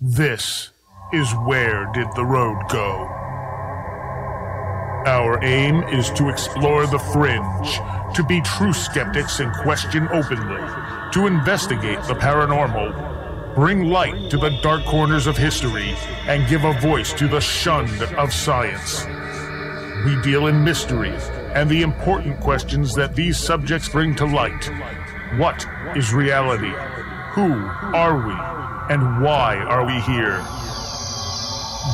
This is Where Did the Road Go? Our aim is to explore the fringe, to be true skeptics and question openly, to investigate the paranormal, bring light to the dark corners of history, and give a voice to the shunned of science. We deal in mystery and the important questions that these subjects bring to light. What is reality? Who are we? And why are we here?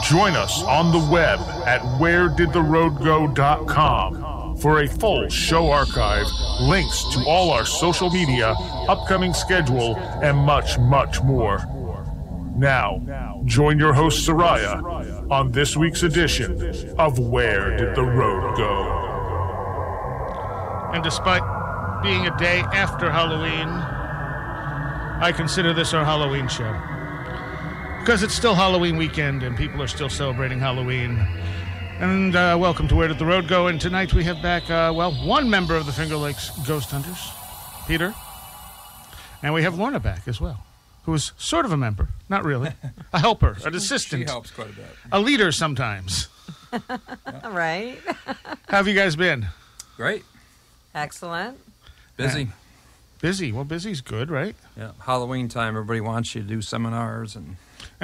Join us on the web at wheredidtheroadgo.com for a full show archive, links to all our social media, upcoming schedule, and much, much more. Now, join your host Soraya on this week's edition of Where Did the Road Go? And despite being a day after Halloween, I consider this our Halloween show. Because it's still Halloween weekend and people are still celebrating Halloween. And welcome to Where Did the Road Go? And tonight we have back, one member of the Finger Lakes Ghost Hunters, Peter. And we have Lorna back as well, who is sort of a member. Not really. A helper, an assistant. She helps quite a bit. A leader sometimes. Right. How have you guys been? Great. Excellent. Busy. Busy. Well, busy's good, right? Yeah. Halloween time, everybody wants you to do seminars. And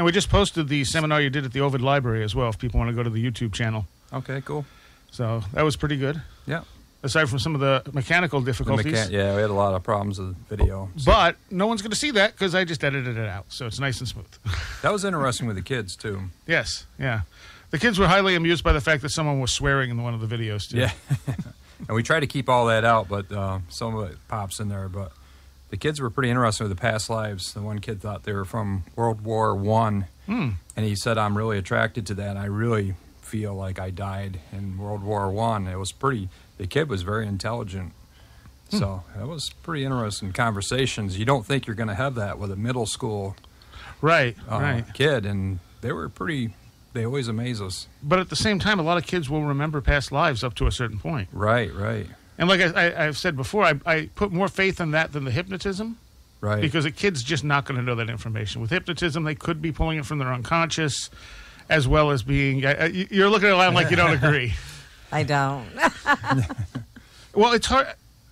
we just posted the seminar you did at the Ovid Library as well, if people want to go to the YouTube channel. Okay, cool. So that was pretty good. Yeah. Aside from some of the mechanical difficulties. Yeah, we had a lot of problems with video. So. But no one's going to see that because I just edited it out, so it's nice and smooth. That was interesting with the kids, too. Yes, yeah. The kids were highly amused by the fact that someone was swearing in one of the videos, too. Yeah. And we try to keep all that out, but some of it pops in there. But the kids were pretty interested with the past lives. The one kid thought they were from World War I, and he said, I'm really attracted to that. I really feel like I died in World War I. It was pretty... The kid was very intelligent. So that was pretty interesting conversations. You don't think you're going to have that with a middle school right. kid, and they were pretty... They always amaze us. But at the same time, a lot of kids will remember past lives up to a certain point. Right. And like I've said before, I put more faith in that than the hypnotism. Right. Because a kid's just not going to know that information. With hypnotism, they could be pulling it from their unconscious, as well as being... you're looking at it like you don't agree. I don't. Well, it's hard.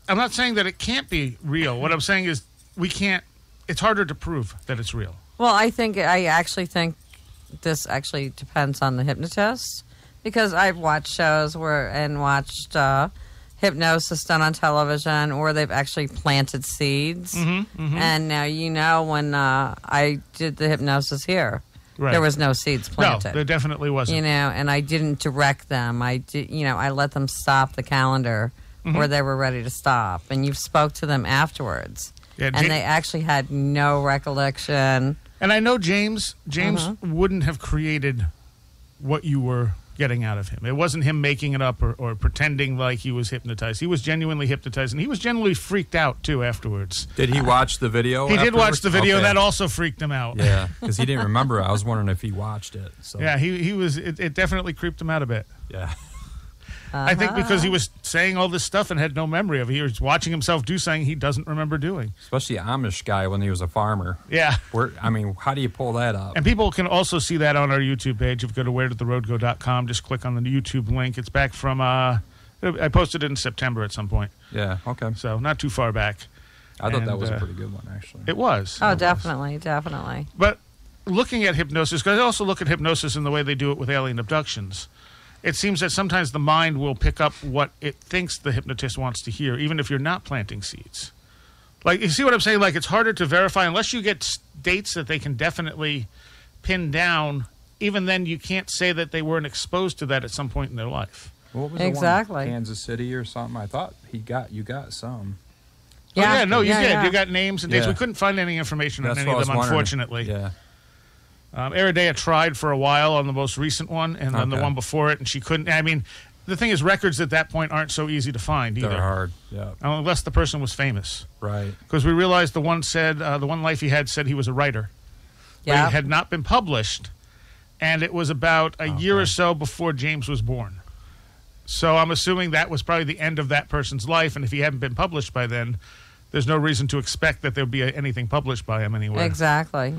I'm not saying that it can't be real. What I'm saying is we can't... It's harder to prove that it's real. Well, I actually think this actually depends on the hypnotist, because I've watched shows and watched hypnosis done on television, or they've actually planted seeds. And now, when I did the hypnosis here, there was no seeds planted. No, there definitely wasn't. And I didn't direct them. I let them stop the calendar where they were ready to stop, and you spoke to them afterwards, and they actually had no recollection. And I know James wouldn't have created what you were getting out of him. It wasn't him making it up or pretending like he was hypnotized. He was genuinely hypnotized, and he was genuinely freaked out, too, afterwards. Did he watch the video? He did watch the video, and that also freaked him out. Yeah, because he didn't remember. I was wondering if he watched it. So. Yeah, he was. It definitely creeped him out a bit. Yeah. I think because he was saying all this stuff and had no memory of it. He was watching himself do something he doesn't remember doing. Especially Amish guy when he was a farmer. Yeah. How do you pull that up? And people can also see that on our YouTube page. If you go to wheredidtheroadgo.com, just click on the YouTube link. It's back from, I posted it in September at some point. Yeah, okay. So not too far back. I thought that was a pretty good one, actually. It was. Oh, definitely. But looking at hypnosis, because I also look at hypnosis in the way they do it with alien abductions. It seems that sometimes the mind will pick up what it thinks the hypnotist wants to hear, even if you're not planting seeds. Like, you see what I'm saying? Like, it's harder to verify unless you get dates that they can definitely pin down. Even then, you can't say that they weren't exposed to that at some point in their life. What was exactly. the one? Kansas City or something? I thought you got some. Yeah. You did. You got names and dates. We couldn't find any information on any of them, unfortunately. Yeah. Aridea tried for a while on the most recent one, and then the one before it, and she couldn't. I mean, the thing is, records at that point aren't so easy to find either. They're hard, yeah. Unless the person was famous. Right. Because we realized the one life he had said he was a writer. Yeah. But it had not been published, and it was about a year or so before James was born. So I'm assuming that was probably the end of that person's life, and if he hadn't been published by then, there's no reason to expect that there would be anything published by him anywhere. Exactly.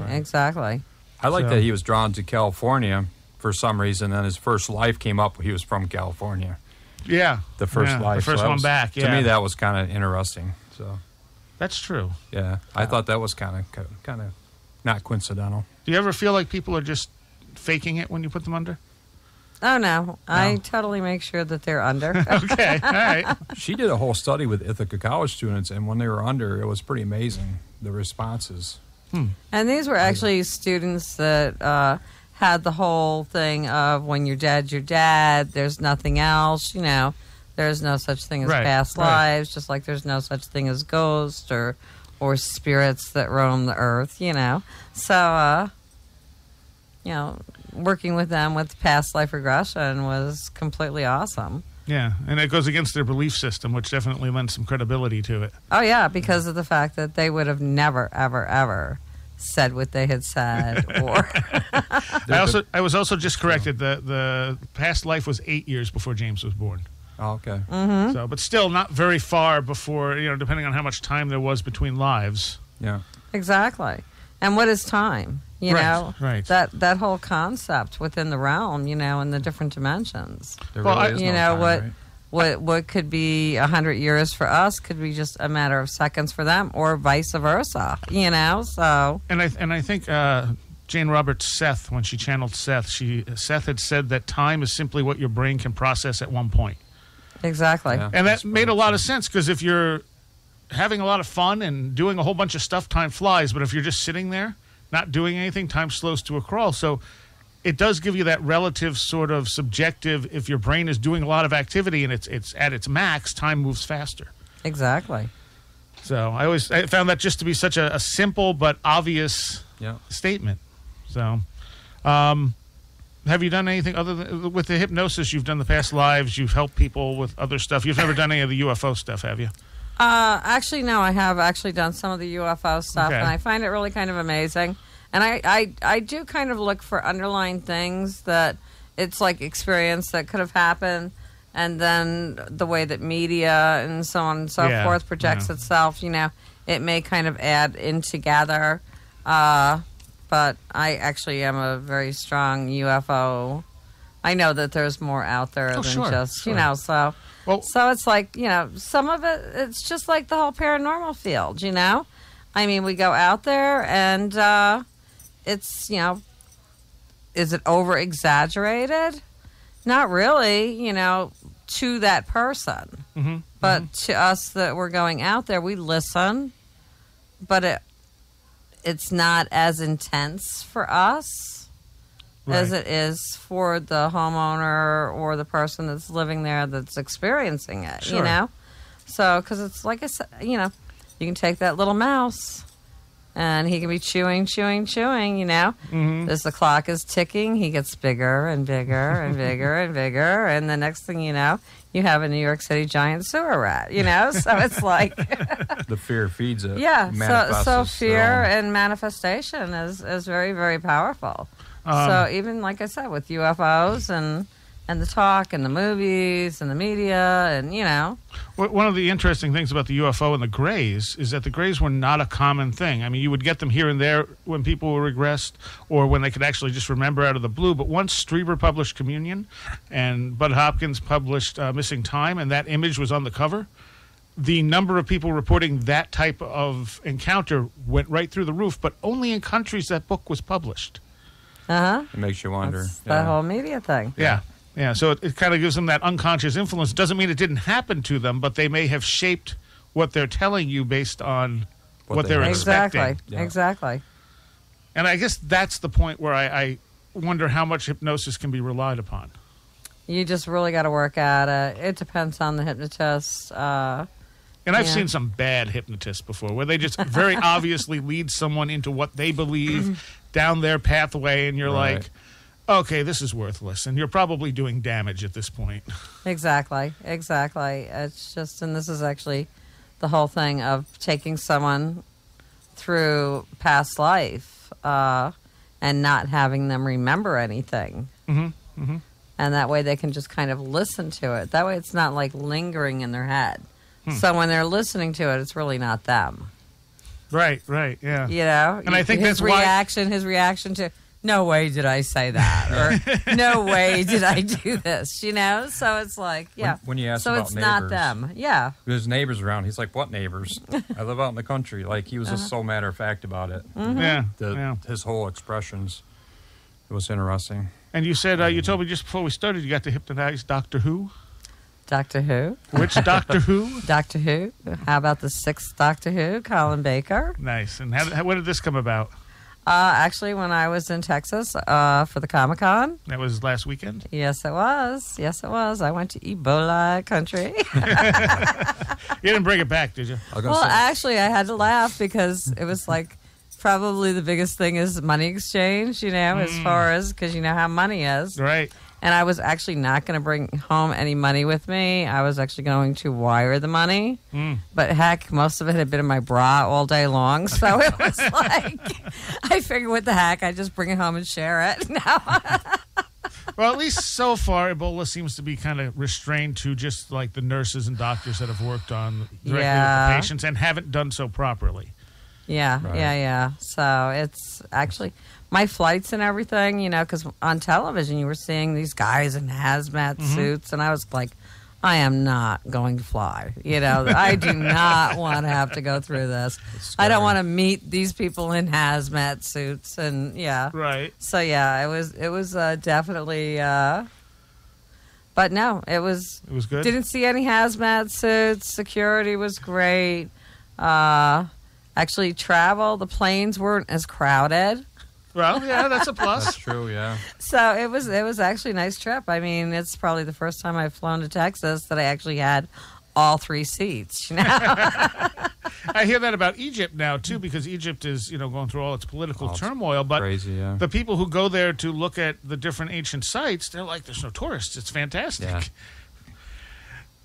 I like that he was drawn to California for some reason, and his first life came up. He was from California. Yeah. The first life. The first one back, To me, that was kind of interesting. So that's true. Yeah. I thought that was kind of not coincidental. Do you ever feel like people are just faking it when you put them under? Oh, no. I totally make sure that they're under. Okay, all right. She did a whole study with Ithaca College students, and when they were under, it was pretty amazing, the responses. And these were actually students that had the whole thing of when you're dead, there's nothing else, there's no such thing as past lives, just like there's no such thing as ghosts or spirits that roam the earth, So, working with them with past life regression was completely awesome. Yeah, and it goes against their belief system, which definitely lends some credibility to it. Oh, yeah, because of the fact that they would have never, ever, ever said what they had said. Or I was also just corrected. The past life was 8 years before James was born. Oh, okay. Mm-hmm. So, but still not very far before, depending on how much time there was between lives. Yeah. Exactly. And what is time? Right. That whole concept within the realm, and the different dimensions. There really is no time, right? What could be 100 years for us could be just a matter of seconds for them, or vice versa. So. And I think Jane Roberts Seth, when she channeled Seth had said that time is simply what your brain can process at one point. Exactly. Yeah, and that made a lot of sense, because if you're having a lot of fun and doing a whole bunch of stuff, time flies. But if you're just sitting there, not doing anything, time slows to a crawl. So it does give you that relative sort of subjective, if your brain is doing a lot of activity and it's at its max, time moves faster. Exactly. So I found that just to be such a simple but obvious statement. So have you done anything other than with the hypnosis? You've done the past lives, you've helped people with other stuff. You've never done any of the UFO stuff, have you? Actually, no, I have actually done some of the UFO stuff, and I find it really kind of amazing. And I do kind of look for underlying things that it's like experience that could have happened, and then the way that media and so on and so forth projects itself, it may kind of add in together. But I actually am a very strong UFO. I know that there's more out there than just, so... Well, so it's like, some of it, it's just like the whole paranormal field, I mean, we go out there and it's, is it over-exaggerated? Not really, to that person. Mm-hmm. But to us that we're going out there, we listen, but it's not as intense for us. As it is for the homeowner or the person that's living there that's experiencing it, So, because it's like I said, you can take that little mouse and he can be chewing. Mm-hmm. As the clock is ticking, he gets bigger and bigger and bigger and bigger. And the next thing you know, you have a New York City giant sewer rat, So it's like... the fear feeds it. Yeah, so fear and manifestation is very, very powerful. So even, like I said, with UFOs and the talk and the movies and the media and, One of the interesting things about the UFO and the Greys is that the Greys were not a common thing. I mean, you would get them here and there when people were regressed or when they could actually just remember out of the blue. But once Strieber published Communion and Bud Hopkins published Missing Time, and that image was on the cover, the number of people reporting that type of encounter went right through the roof, but only in countries that book was published. It makes you wonder. That's that whole media thing. Yeah. So it kind of gives them that unconscious influence. It doesn't mean it didn't happen to them, but they may have shaped what they're telling you based on what they're expecting. Exactly. And I guess that's the point where I wonder how much hypnosis can be relied upon. You just really got to work at it. It depends on the hypnotist. And I've seen some bad hypnotists before where they just very obviously lead someone into what they believe down their pathway, and you're like, okay, this is worthless, and you're probably doing damage at this point. Exactly. It's just, and this is actually the whole thing of taking someone through past life and not having them remember anything. Mm-hmm. Mm-hmm. And that way they can just kind of listen to it. That way it's not like lingering in their head. So when they're listening to it, it's really not them. Right, yeah. And I think his that's why reaction to no way did I say that, or no way did I do this, you know? So it's like, yeah. When you ask so about it's neighbors, not them. Yeah. There's neighbors around. He's like, what neighbors? I live out in the country. Like, he was just so matter of fact about it. His whole expressions. It was interesting. And you said, you told me just before we started, you got to hypnotize Doctor Who? Doctor Who. Which Doctor Who? Doctor Who. How about the 6th Doctor Who, Colin Baker? Nice. And when did this come about? Actually, when I was in Texas for the Comic-Con. That was last weekend? Yes, it was. Yes, it was. I went to Ebola country. You didn't bring it back, did you? Well, actually, I had to laugh because it was like probably the biggest thing is money exchange, you know, as far as, because you know how money is. Right. And I was actually not going to bring home any money with me. I was actually going to wire the money. But heck, most of it had been in my bra all day long. So it was like, I figured what the heck, I just bring it home and share it. No. Well, at least so far, Ebola seems to be kind of restrained to just like the nurses and doctors that have worked on directly with the patients and haven't done so properly. Yeah, Right. yeah. So it's actually my flights and everything, you know, because on television you were seeing these guys in hazmat suits, and I was like, I am not going to fly. You know, I do not want to have to go through this. I don't want to meet these people in hazmat suits, and yeah. Right. So yeah, it was definitely. But no, it was. It was good. Didn't see any hazmat suits. Security was great. Actually, the planes weren't as crowded. Well, yeah, that's a plus. That's true, yeah. So it was actually a nice trip. I mean, it's probably the first time I've flown to Texas that I actually had all 3 seats. You know? I hear that about Egypt now too, because Egypt is, you know, going through all its political turmoil. But crazy, yeah. The people who go there to look at the different ancient sites, they're like, "There's no tourists. It's fantastic." Yeah.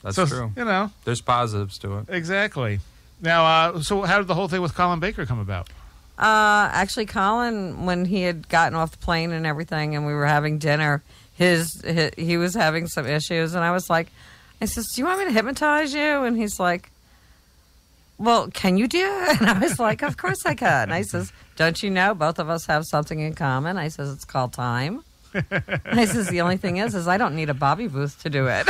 That's So, true. You know, There's positives to it. exactly. Now, so how did the whole thing with Colin Baker come about? Actually, Colin, when he had gotten off the plane and everything, and we were having dinner, he was having some issues, and I says, "Do you want me to hypnotize you?" And he's like, "Well, can you do it?" And I was like, "Of course I can." I says, "Don't you know both of us have something in common?" I says, "It's called time." I says, "The only thing is I don't need a Bobby booth to do it."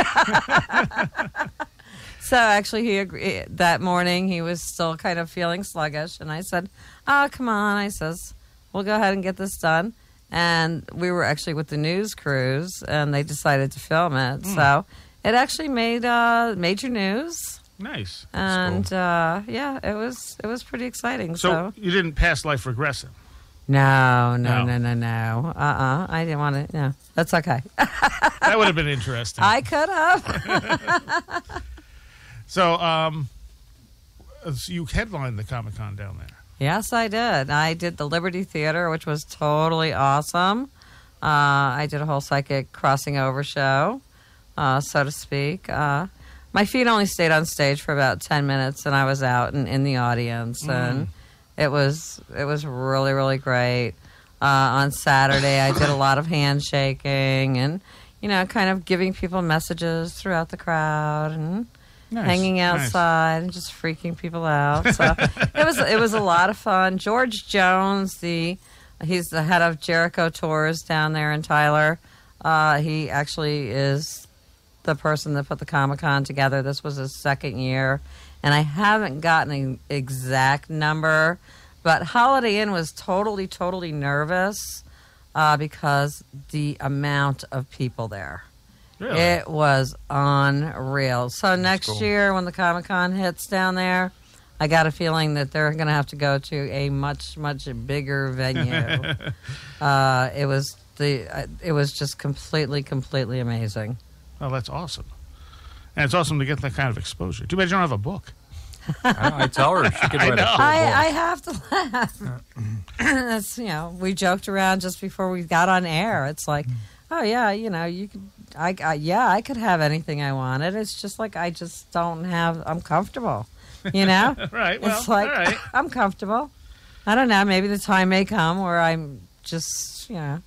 So actually, he agreed. That morning, he was still kind of feeling sluggish, and I said, "Oh, come on." I says, "We'll go ahead and get this done." And we were actually with the news crews, and they decided to film it. So it actually made major news. Nice. And yeah, it was pretty exciting. So you didn't pass life regressive? No. I didn't want to. No, that's okay. That would have been interesting. I could have. So, you headlined the Comic-Con down there. Yes, I did. I did the Liberty Theater, which was totally awesome. I did a whole psychic crossing over show, so to speak. My feet only stayed on stage for about 10 minutes, and I was out and in the audience, and it was really, really great. On Saturday, I did a lot of handshaking and, you know, kind of giving people messages throughout the crowd and hanging outside and just freaking people out. So it was a lot of fun. George Jones, he's the head of Jericho Tours down there in Tyler. He actually is the person that put the Comic-Con together. This was his 2nd year, and I haven't gotten an exact number, but Holiday Inn was totally nervous because the amount of people there. Really? It was unreal. So next year when the Comic-Con hits down there, I got a feeling that they're going to have to go to a much bigger venue. It was just completely amazing. Oh, that's awesome. And it's awesome to get that kind of exposure. Too bad you don't have a book. I tell her she could write a full book. I have to laugh. That's, you know, we joked around just before we got on air. It's like, oh yeah, you know, you could. I could have anything I wanted. It's just like I just don't have. I'm comfortable, you know. Right. Well, it's like all right. I'm comfortable. I don't know. Maybe the time may come where I'm just, you know,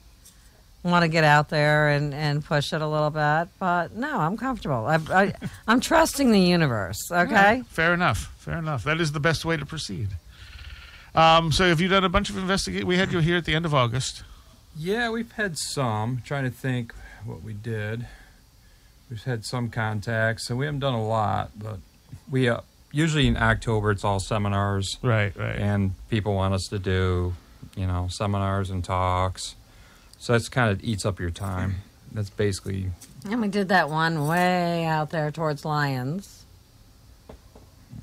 want to get out there and push it a little bit. But no, I'm comfortable. I'm trusting the universe. Okay. Right. Fair enough. That is the best way to proceed. So have you done a bunch of investigation? We had you here at the end of August. Yeah, we've had some. Trying to think what we did. We've had some contacts, and we haven't done a lot, but we usually in October it's all seminars. Right. And people want us to do, seminars and talks. So that's kind of eats up your time. That's basically. And we did that one way out there towards Lyons.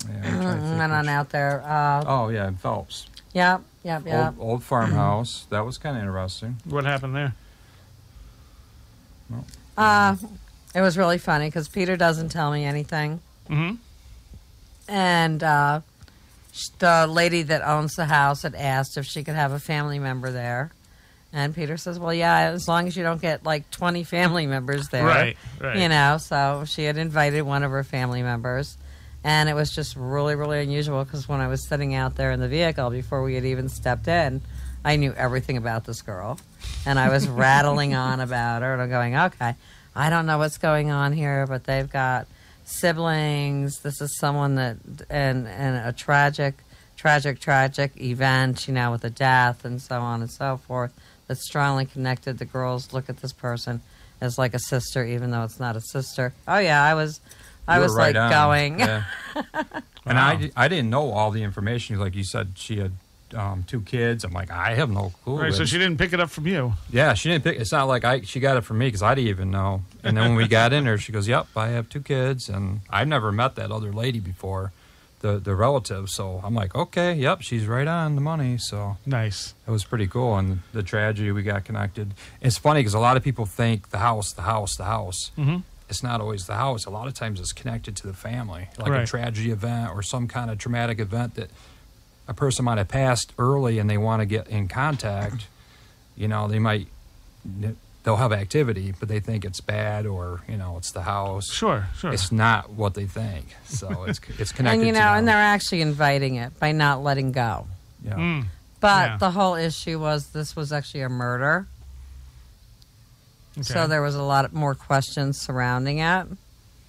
Yeah, went on out there. In Phelps. Yep. Old farmhouse. That was kind of interesting. What happened there? It was really funny because Peter doesn't tell me anything. Mm-hmm. And the lady that owns the house had asked if she could have a family member there. And Peter says, well, yeah, as long as you don't get like 20 family members there. Right. So she had invited one of her family members. And it was just really, really unusual because when I was sitting out there in the vehicle before we had even stepped in, I knew everything about this girl. And I was rattling on about her. And I'm going, okay, I don't know what's going on here, but they've got siblings. This is someone that, and a tragic event, with a death and so on and so forth, that's strongly connected. The girls look at this person as like a sister, even though it's not a sister. Oh yeah, I was right like on. going. Yeah. And I didn't know all the information. Like you said, she had 2 kids. I'm like, I have no clue. Right, so she didn't pick it up from you. Yeah, she didn't pick. It's not like she got it from me because I didn't even know. And then when we got in there, she goes, "Yep, I have 2 kids," and I've never met that other lady before, the relative. So I'm like, okay, yep, she's right on the money. So Nice. it was pretty cool. And the tragedy, we got connected. It's funny because a lot of people think the house. Mm-hmm. It's not always the house. A lot of times it's connected to the family, like Right. a tragedy event or some kind of traumatic event that a person might have passed early and they want to get in contact. They'll have activity, but they think it's bad or, it's the house. Sure. It's not what they think. So it's connected And, to and them. they're actually inviting it by not letting go. Yeah. Mm. But Yeah. the whole issue was this was actually a murder. Okay. So there was a lot more questions surrounding it.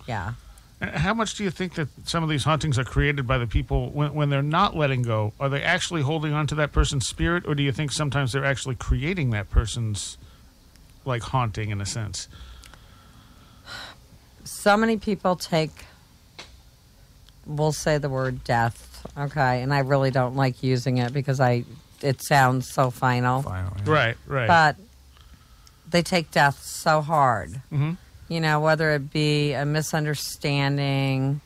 Yeah. How much do you think that some of these hauntings are created by the people when they're not letting go? Are they actually holding on to that person's spirit, or do you think sometimes they're actually creating that person's, like, haunting in a sense? So many people we'll say the word death, okay? And I really don't like using it because it sounds so final. Finally. Right. But they take death so hard. Mm-hmm. Whether it be a misunderstanding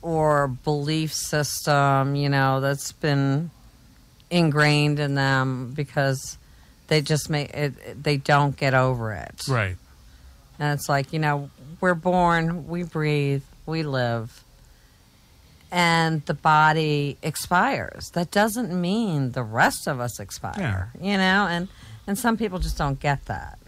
or belief system, that's been ingrained in them because they just they don't get over it. Right. And it's like, we're born, we breathe, we live, and the body expires. That doesn't mean the rest of us expire, and some people just don't get that.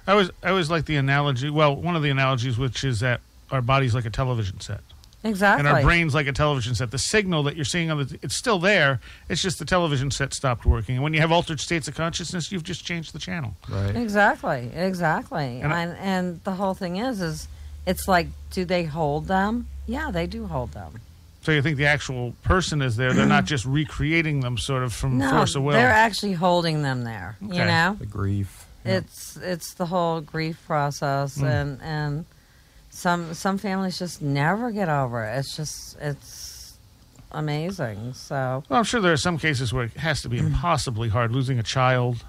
I always like the analogy. Well, one of the analogies, which is that our body's like a television set. Exactly. And our brain's like a television set. The signal that you're seeing it's still there. It's just the television set stopped working. And when you have altered states of consciousness, you've just changed the channel. Right. Exactly. And And the whole thing is it's like, do they hold them? Yeah, they do hold them. So you think the actual person is there? They're not just recreating them, sort of from force of will. They're actually holding them there. Okay. The grief. It's the whole grief process, and some families just never get over it. It's amazing. So Well, I'm sure there are some cases where it has to be impossibly hard, losing a child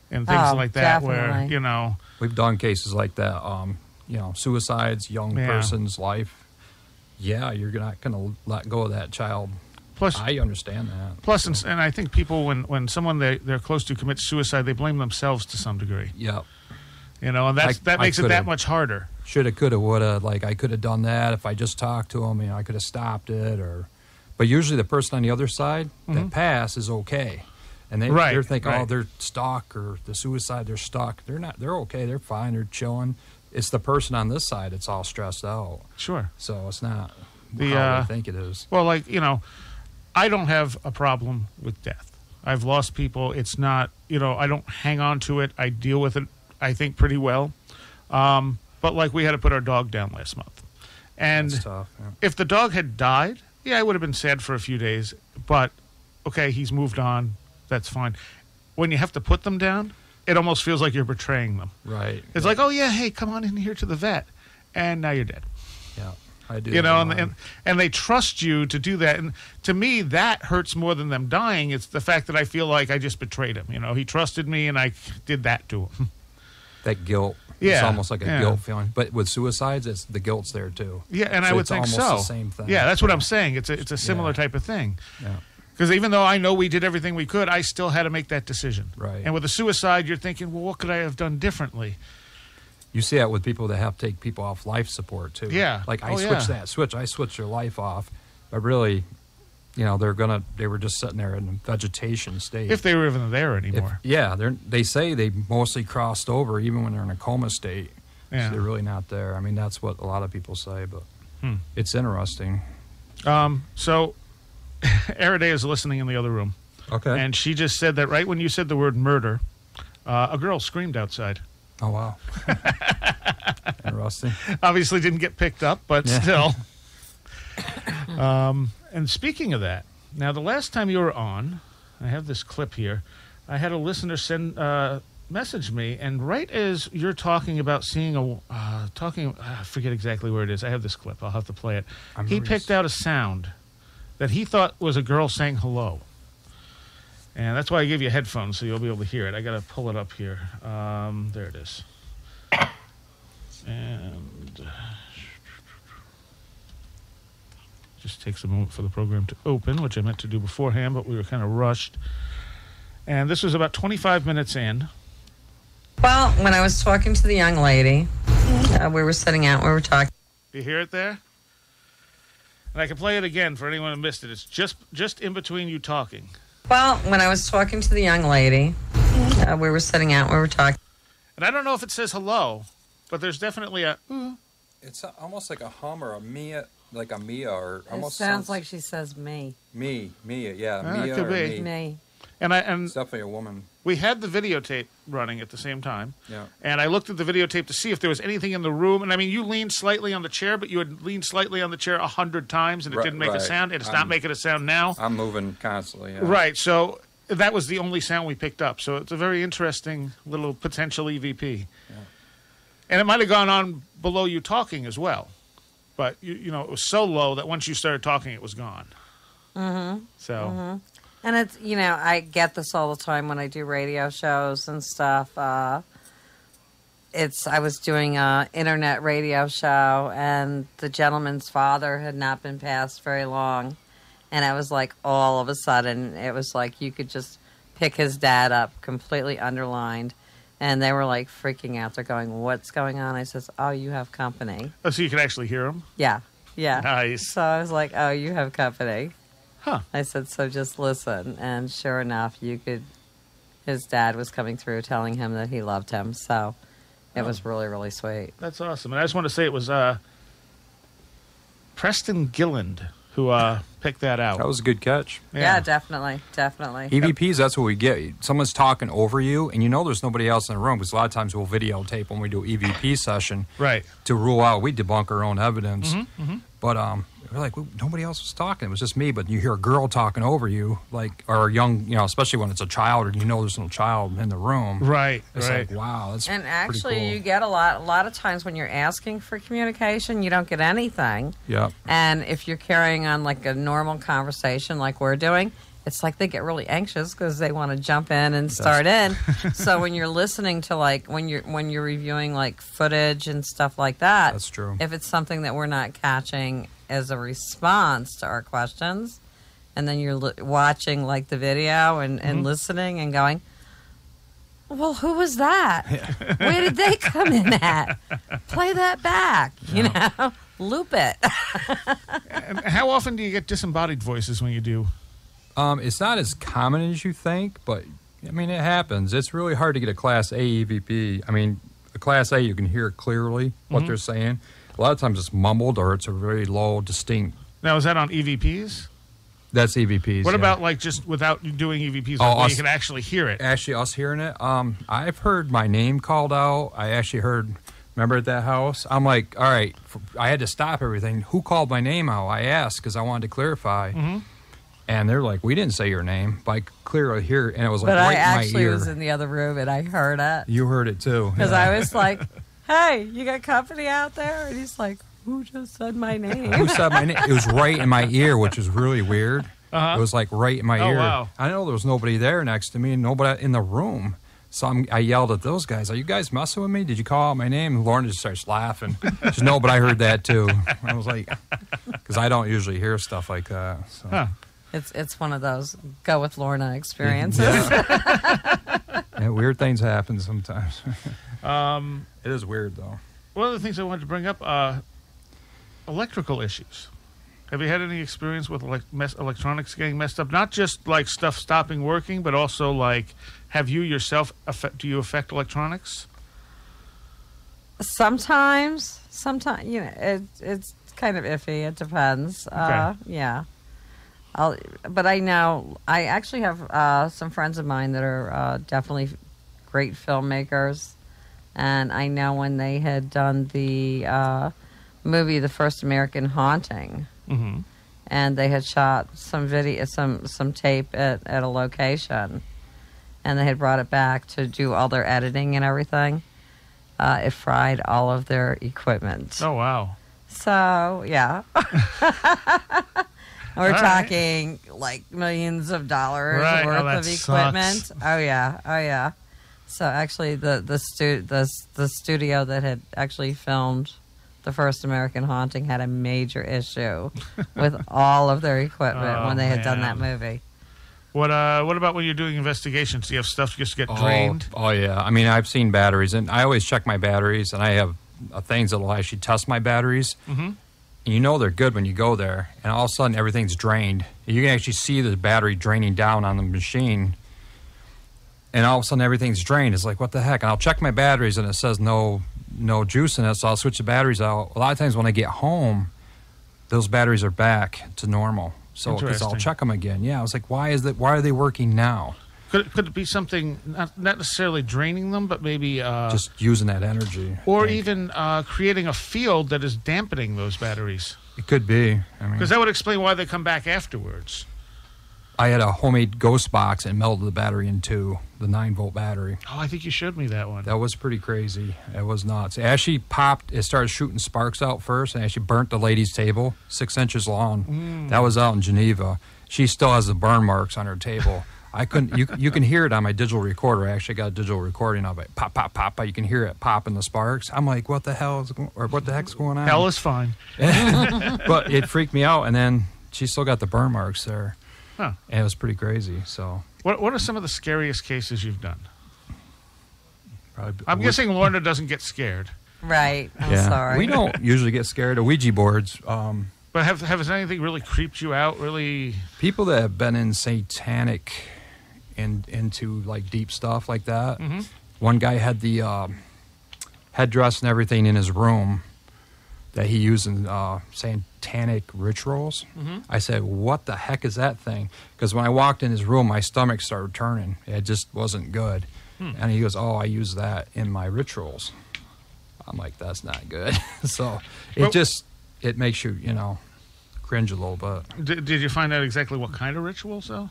and things like that, definitely. where We've done cases like that. Suicides, young person's life. Yeah, you're not going to let go of that child. Plus, I understand that. Plus, and I think people, when someone they're close to commits suicide, they blame themselves to some degree. Yep. And that makes it that much harder. Shoulda, coulda, woulda. Like, I could have done that if I just talked to him. I could have stopped it. But usually the person on the other side that passed is okay. And they're thinking, oh, they're stuck, or the suicide, they're stuck. They're not. They're okay. They're fine. They're chilling. It's the person on this side that's all stressed out. Sure. So it's not how they think it is. Well, I don't have a problem with death. I've lost people. It's not, I don't hang on to it. I deal with it, I think, pretty well. But we had to put our dog down last month. And That's tough, yeah. if the dog had died, I would have been sad for a few days. But, okay, he's moved on. That's fine. When you have to put them down, it almost feels like you're betraying them. Right. It's like, oh yeah, hey, come on in here to the vet, and now you're dead. Yeah, I do. You know, and they trust you to do that. And to me, that hurts more than them dying. It's the fact that I feel like I just betrayed him. You know, he trusted me, and I did that to him. That guilt. Yeah, it's almost like a guilt feeling. But with suicides, the guilt's there too. Yeah, and so I would think so. It's almost the same thing. Yeah, that's what I'm saying. It's a similar type of thing. Yeah. Because even though I know we did everything we could, I still had to make that decision. Right. And with a suicide, you're thinking, well, what could I have done differently? You see that with people that have to take people off life support too. Yeah. Like I switched their life off, but really, you know, they were just sitting there in a vegetation state. If they were even there anymore. They say they mostly crossed over even when they're in a coma state. Yeah. So they're really not there. I mean, that's what a lot of people say, but it's interesting. So Eride is listening in the other room. Okay. And she just said that right when you said the word murder, a girl screamed outside. Oh, wow. Interesting. Obviously didn't get picked up, but still. And speaking of that, now the last time you were on, I have this clip here, I had a listener message me, and right as you're talking about seeing I forget exactly where it is. I have this clip. I'll have to play it. He picked out a sound that he thought was a girl saying hello. And that's why I gave you headphones, so you'll be able to hear it. I got to pull it up here. There it is. And just takes a moment for the program to open, which I meant to do beforehand, but we were kind of rushed. And this was about 25 minutes in. Well, when I was talking to the young lady, we were sitting out, we were talking. Do you hear it there? And I can play it again for anyone who missed it. It's just in between you talking. Well, when I was talking to the young lady, we were sitting out, we were talking. And I don't know if it says hello, but there's definitely a... It's almost like a hum or a Mia, like a Mia, or It almost sounds like she says me. Mia, yeah, Mia it could or be. Me. And it's definitely a woman. we had the videotape running at the same time. Yeah. And I looked at the videotape to see if there was anything in the room. And I mean, you leaned slightly on the chair, but you had leaned slightly on the chair 100 times, and it didn't make a sound. And it's not making a sound now. I'm moving constantly. Yeah. Right. So that was the only sound we picked up. So it's a very interesting little potential EVP. Yeah. And it might have gone on below you talking as well. But, you know, it was so low that once you started talking, it was gone. Mm-hmm. So. Mm-hmm. And it's, you know, I get this all the time when I do radio shows and stuff. I was doing an internet radio show, and the gentleman's father had not been passed very long. And it was like all of a sudden, it was like you could just pick his dad up, completely underlined. And they were like freaking out. They're going, "What's going on?" I says, "Oh, you have company." Oh, so you could actually hear him? Yeah. Yeah. Nice. So I was like, "Oh, you have company." Huh. I said, "So just listen." And sure enough, his dad was coming through telling him that he loved him. So it was really, really sweet. That's awesome. And I just want to say it was Preston Gilland who picked that out. That was a good catch. Yeah, definitely. Definitely. EVPs, that's what we get. Someone's talking over you, and you know there's nobody else in the room, because a lot of times we'll videotape when we do an EVP session. Right. To rule out, we debunk our own evidence. Mm-hmm, mm-hmm. But we're like, nobody else was talking. It was just me. But you hear a girl talking over you, like, or a young, you know, especially when it's a child, or you know there's no child in the room. Right. It's right. like, wow, that's And actually, pretty cool. you get a lot of times when you're asking for communication, you don't get anything. Yeah. And if you're carrying on like a normal conversation like we're doing, it's like they get really anxious because they want to jump in and start in. So when you're listening to like when you're reviewing like footage and stuff like that, That's true. If it's something that we're not catching as a response to our questions, and then you're watching like the video and listening and going, well, who was that? Where did they come in at? Play that back, you know, loop it. And how often do you get disembodied voices when you do? It's not as common as you think, but I mean, it happens. It's really hard to get a Class A EVP. I mean, a Class A, you can hear clearly what they're saying. A lot of times it's mumbled, or it's a very low, distinct. Now, is that on EVPs? That's EVPs. What about like just without doing EVPs, where you can actually hear it? Actually, us hearing it. I've heard my name called out. I actually heard. Remember at that house? I'm like, all right. I had to stop everything. Who called my name out? I asked because I wanted to clarify. And they're like, we didn't say your name, but I could clearly hear it, and it was like But right I in my actually ear. was in the other room and I heard it. You heard it too. Because I was like, hey, you got company out there? And he's like, who just said my name? Who said my name? It was right in my ear, which was really weird. Uh-huh. It was like right in my ear. Wow. I know there was nobody there next to me, and nobody in the room. So I yelled at those guys, are you guys messing with me? Did you call out my name? And Lorna just starts laughing. She said, no, but I heard that too. I was like, because I don't usually hear stuff like that. So. Huh. It's one of those go with Lorna experiences. Yeah, weird things happen sometimes. It is weird, though. One of the things I wanted to bring up, electrical issues. Have you had any experience with electronics getting messed up? Not just like stuff stopping working, but also like, have you yourself, do you affect electronics? Sometimes, you know, it's kind of iffy. It depends. Okay. Yeah. But I know, I actually have some friends of mine that are definitely great filmmakers. And I know when they had done the movie, The First American Haunting, Mm-hmm. and they had shot some video, some tape at a location, and they had brought it back to do all their editing and everything. It fried all of their equipment. Oh, wow. So, yeah. We're All talking like millions of dollars Right. worth Oh, that of equipment. sucks. Oh yeah. So actually, the studio that had actually filmed The First American Haunting had a major issue with all of their equipment when they had done that movie. What about when you're doing investigations? Do you have stuff just get drained? Oh, yeah. I mean, I've seen batteries, and I always check my batteries, and I have things that will actually test my batteries. Mm-hmm. And you know they're good when you go there, and all of a sudden everything's drained. You can actually see the battery draining down on the machine, and all of a sudden everything's drained. It's like, what the heck? And I'll check my batteries, and it says no juice in it, so I'll switch the batteries out. A lot of times when I get home, those batteries are back to normal. So because I'll check them again. Yeah, I was like, why are they working now? Could it be something not necessarily draining them, but maybe Just using that energy. or even creating a field that is dampening those batteries? It could be. I mean, Because that would explain why they come back afterwards. I had a homemade ghost box and melted the battery in two, the 9-volt battery. Oh, I think you showed me that one. That was pretty crazy. It was nuts. It actually popped. It started shooting sparks out first, and actually burnt the lady's table 6 inches long. That was out in Geneva. She still has the burn marks on her table. I couldn't. You can hear it on my digital recorder. I actually got a digital recording of it. Pop, pop, pop. You can hear it popping the sparks. I'm like, what the hell what the heck's going on? Hell is fine. But it freaked me out, and then she still got the burn marks there. Huh. And it was pretty crazy. So What are some of the scariest cases you've done? probably. I'm guessing Lorna doesn't get scared. Right. I'm sorry. We don't usually get scared of Ouija boards. But has anything really creeped you out? Really? People that have been in satanic and into like deep stuff like that. Mm-hmm. One guy had the headdress and everything in his room that he used in satanic rituals. Mm-hmm. I said, what the heck is that thing? Because when I walked in his room, my stomach started turning. It just wasn't good. And he goes, oh, I use that in my rituals. I'm like, that's not good. So it makes you, cringe a little bit. Did you find out exactly what kind of rituals, though?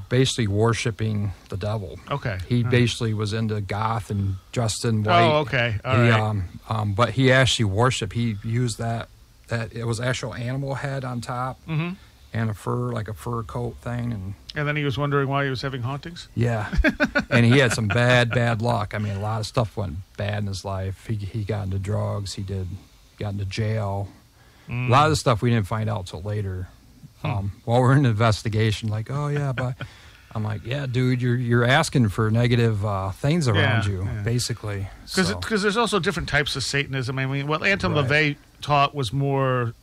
Basically worshiping the devil. Okay. He basically was into goth and dressed in white. Oh, okay. All right. But he actually worshiped. He used that it was actual animal head on top Mm-hmm. and a fur coat thing, And then he was wondering why he was having hauntings? yeah. And he had some bad luck. I mean, a lot of stuff went bad in his life. He got into drugs. Got into jail. A lot of the stuff we didn't find out till later. While we're in the investigation, like, oh yeah, but I'm like, yeah, dude, you're asking for negative things around you, basically. Because there's also different types of Satanism. I mean, what Anton Right. LaVey taught was more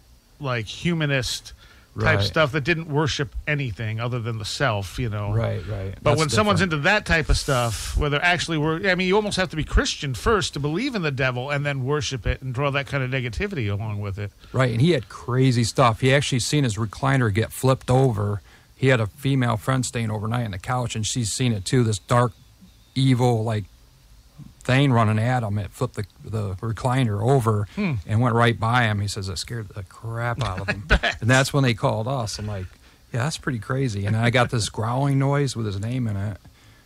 like humanist type Right. stuff that didn't worship anything other than the self, Right. But That's when someone's different. into that type of stuff, where they're actually, you almost have to be Christian first to believe in the devil and then worship it and draw that kind of negativity along with it. Right, and he had crazy stuff. He actually seen his recliner get flipped over. He had a female friend staying overnight on the couch, and she's seen it too. This dark, evil, like thing running at him. It flipped the recliner over and went right by him. He says it scared the crap out of him. And that's when they called us. I'm like, Yeah, that's pretty crazy. And I got this growling noise with his name in it.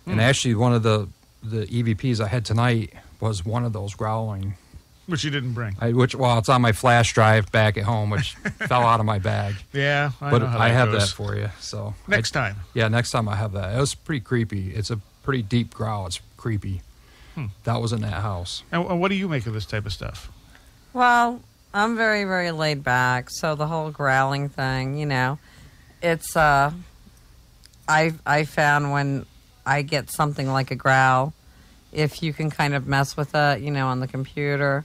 And actually, one of the EVPs I had tonight was one of those growling. Which you didn't bring. It's on my flash drive back at home, which fell out of my bag. Yeah, I have that for you. So next time. Yeah, next time I have that. It was pretty creepy. It's a pretty deep growl. It's creepy. That was in that house. And what do you make of this type of stuff? Well, I'm very, very laid back. So the whole growling thing, it's I found when I get something like a growl, if you can kind of mess with it, on the computer,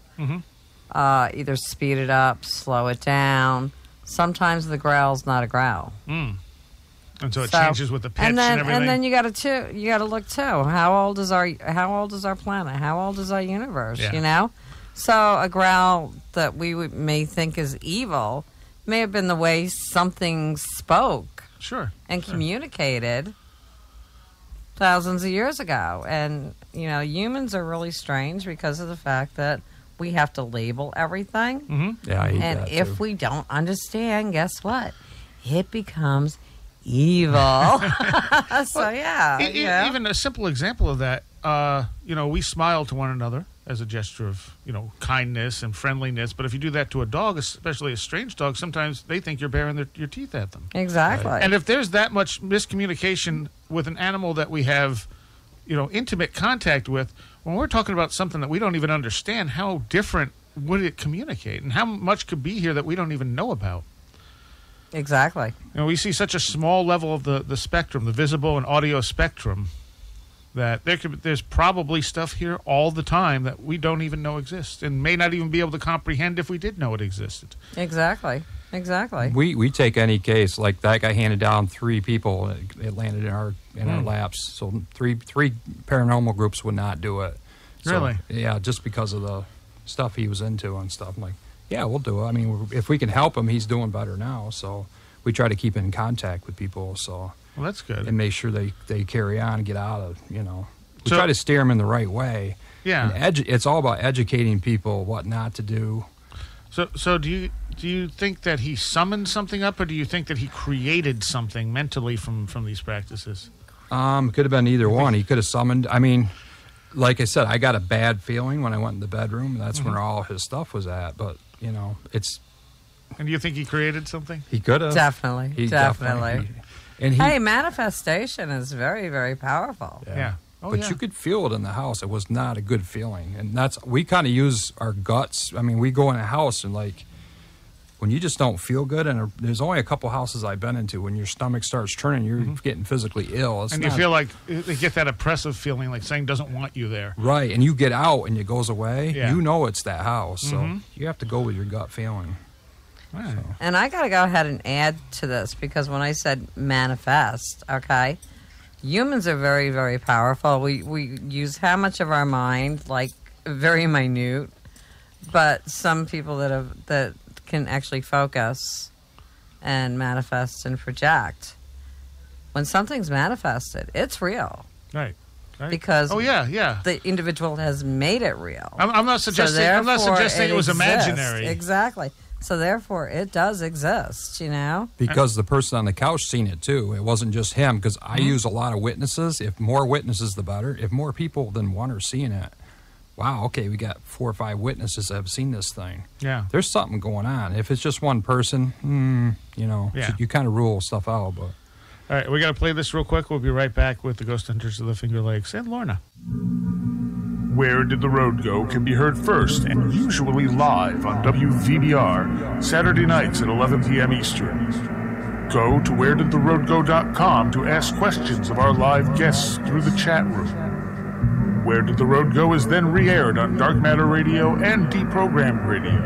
either speed it up, slow it down. Sometimes the growl's not a growl. And so it changes with the pitch and everything. And then you got to look too. How old is our planet? How old is our universe? Yeah. So a growl that we may think is evil may have been the way something spoke, and communicated thousands of years ago. And humans are really strange because of the fact that we have to label everything. Yeah, I hate and that if too. we don't understand, guess what? It becomes evil. So even a simple example of that, we smile to one another as a gesture of kindness and friendliness. But if you do that to a dog, especially a strange dog, sometimes they think you're baring your teeth at them. Exactly. And if there's that much miscommunication with an animal that we have intimate contact with, when we're talking about something that we don't even understand, how different would it communicate, and how much could be here that we don't even know about? Exactly. We see such a small level of the spectrum, the visible and audio spectrum, that there's probably stuff here all the time that we don't even know exists, and may not even be able to comprehend if we did know it existed. Exactly. We take any case like that guy handed down 3 people. It landed in our laps. So three paranormal groups would not do it. Really? Yeah, just because of the stuff he was into and stuff. I'm like, yeah, we'll do it. I mean, if we can help him, he's doing better now. So we try to keep in contact with people. So well, that's good. And make sure they carry on and get out of We try to steer them in the right way. Yeah. And it's all about educating people what not to do. So do you think that he summoned something up, or do you think that he created something mentally from these practices? Could have been either one. He could have summoned. I mean, like I said, I got a bad feeling when I went in the bedroom. That's where all his stuff was at. But it's. And do you think he created something? He could have. Definitely. And manifestation is very, very powerful. Yeah. But you could feel it in the house. It was not a good feeling. And we kind of use our guts. I mean, we go in a house and when you just don't feel good, and there's only a couple houses I've been into, when your stomach starts turning, you're getting physically ill. You feel like they get that oppressive feeling, like something doesn't want you there. Right, and you get out and it goes away. Yeah. You know it's that house, so you have to go with your gut feeling. Right. So. And I got to go ahead and add to this, because when I said manifest, okay, humans are very, very powerful. We use how much of our mind, like very minute, but some people that can actually focus and manifest and project. When something's manifested, it's real. Right. Because yeah. the individual has made it real. I'm not suggesting it was imaginary. Exactly. So therefore, it does exist, Because the person on the couch seen it too. It wasn't just him, because I use a lot of witnesses. If more witnesses, the better. If more people than one are seeing it, wow, okay, we got 4 or 5 witnesses that have seen this thing. Yeah. There's something going on. If it's just one person, you kind of rule stuff out. But all right, we got to play this real quick. We'll be right back with the Ghost Hunters of the Finger Lakes and Lorna. Where Did the Road Go can be heard first and usually live on WVBR, Saturday nights at 11 p.m. Eastern. Go to wheredidtheroadgo.com to ask questions of our live guests through the chat room. Where Did the Road Go is then re-aired on Dark Matter Radio and Deprogrammed Radio.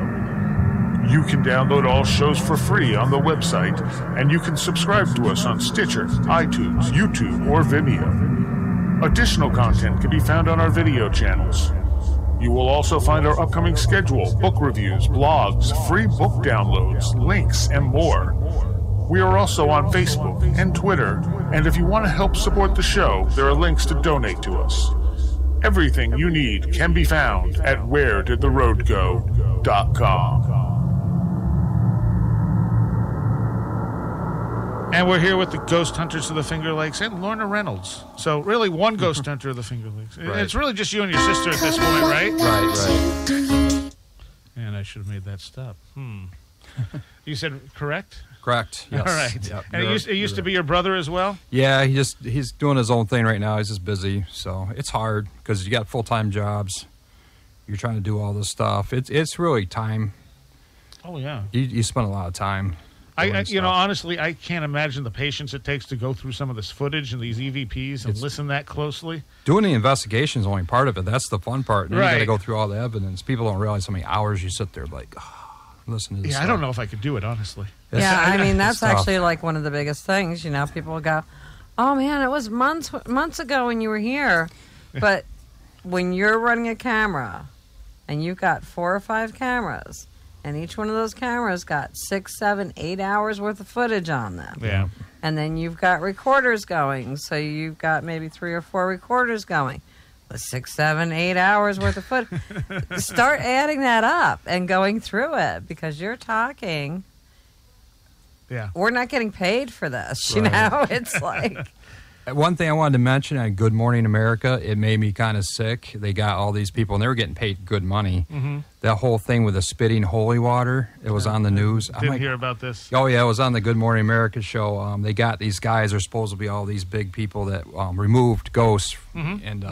You can download all shows for free on the website, and you can subscribe to us on Stitcher, iTunes, YouTube, or Vimeo. Additional content can be found on our video channels. You will also find our upcoming schedule, book reviews, blogs, free book downloads, links, and more. We are also on Facebook and Twitter, and if you want to help support the show, there are links to donate to us. Everything you need can be found at wheredidtheroadgo.com. And we're here with the ghost hunters of the Finger Lakes and Lorna Reynolds. So really one ghost hunter of the Finger Lakes. Right. It's really just you and your sister at this point, right? Right. And I should have made that stop. You said correct? Correct. Yes. All right. Yep. And it used to be your brother as well? Yeah, he's doing his own thing right now. He's just busy, so it's hard because you got full-time jobs. You're trying to do all this stuff. It's really time. Oh yeah. You spend a lot of time. Honestly, I can't imagine the patience it takes to go through some of this footage and these EVPs and listen that closely. Doing the investigation is only part of it. That's the fun part. And right. You got to go through all the evidence. People don't realize how many hours you sit there like, listen to this. Yeah, stuff. I don't know if I could do it, honestly. I mean, that's tough. actually like one of the biggest things. You know, people go, "Oh man, it was months ago when you were here," but when you're running a camera and you've got 4 or 5 cameras, and each one of those cameras got 6, 7, 8 hours worth of footage on them. Yeah. And then you've got recorders going, so you've got maybe 3 or 4 recorders going. 6, 7, 8 hours worth of footage. Start adding that up and going through it because you're talking. Yeah. We're not getting paid for this, Right. you know? It's like. One thing I wanted to mention on Good Morning America, it made me kind of sick. They got all these people, and they were getting paid good money. Mm-hmm. That whole thing with the spitting holy water, it was on the news. Didn't hear about this. Oh, yeah, it was on the Good Morning America show. They got these guys, they're supposed to be all these big people that removed ghosts and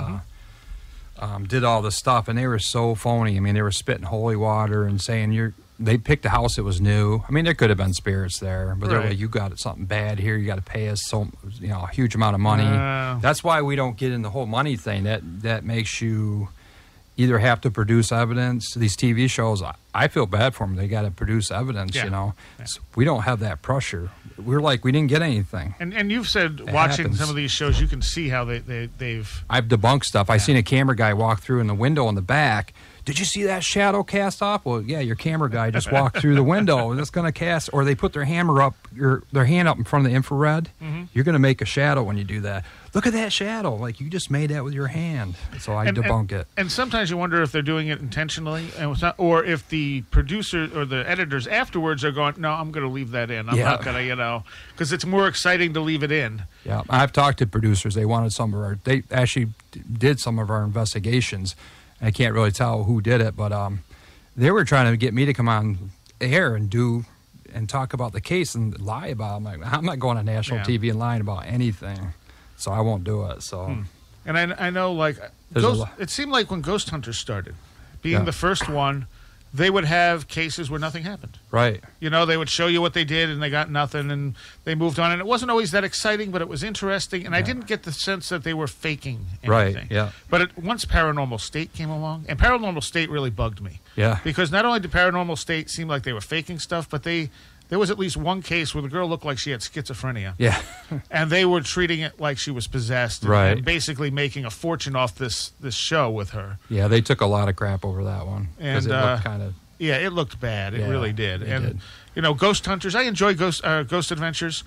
did all this stuff, and they were so phony. I mean, they were spitting holy water and saying they picked a house that was new. I mean, there could have been spirits there, but they're Right. like, you got something bad here. You got to pay us a huge amount of money. That's why we don't get in the whole money thing. That makes you either have to produce evidence. These TV shows, I feel bad for them. They got to produce evidence, Yeah. Yeah. Yeah. So we don't have that pressure. We're like, we didn't get anything. And you've said watching happens. some of these shows, you can see how they've. I've debunked stuff. I seen a camera guy walk through in the window in the back. Did you see that shadow cast off? Well, yeah, your camera guy just walked through the window. That's going to cast. Or they put their hand up in front of the infrared. Mm-hmm. You're going to make a shadow when you do that. Look at that shadow. Like, you just made that with your hand. So I debunk it. And sometimes you wonder if they're doing it intentionally, or if the producer or the editors afterwards are going, no, I'm going to leave that in. I'm not going to, because it's more exciting to leave it in. Yeah, I've talked to producers. They wanted they actually did some of our investigations. I can't really tell who did it, but they were trying to get me to come on air and talk about the case and lie about it. I'm not going on national TV and lying about anything, so I won't do it. So, And I know, like, it seemed like when Ghost Hunters started, being the first one, they would have cases where nothing happened. Right. You know, they would show you what they did, and they got nothing, and they moved on. And it wasn't always that exciting, but it was interesting. And I didn't get the sense that they were faking anything. Right, yeah. But once Paranormal State came along, and Paranormal State really bugged me. Yeah. Because not only did Paranormal State seem like they were faking stuff, but there was at least one case where the girl looked like she had schizophrenia. Yeah. And they were treating it like she was possessed. Right. And basically making a fortune off this show with her. Yeah, they took a lot of crap over that one. And it looked kind of. Yeah, it looked bad. It really did. It And did. you know, Ghost Hunters. I enjoy Ghost Adventures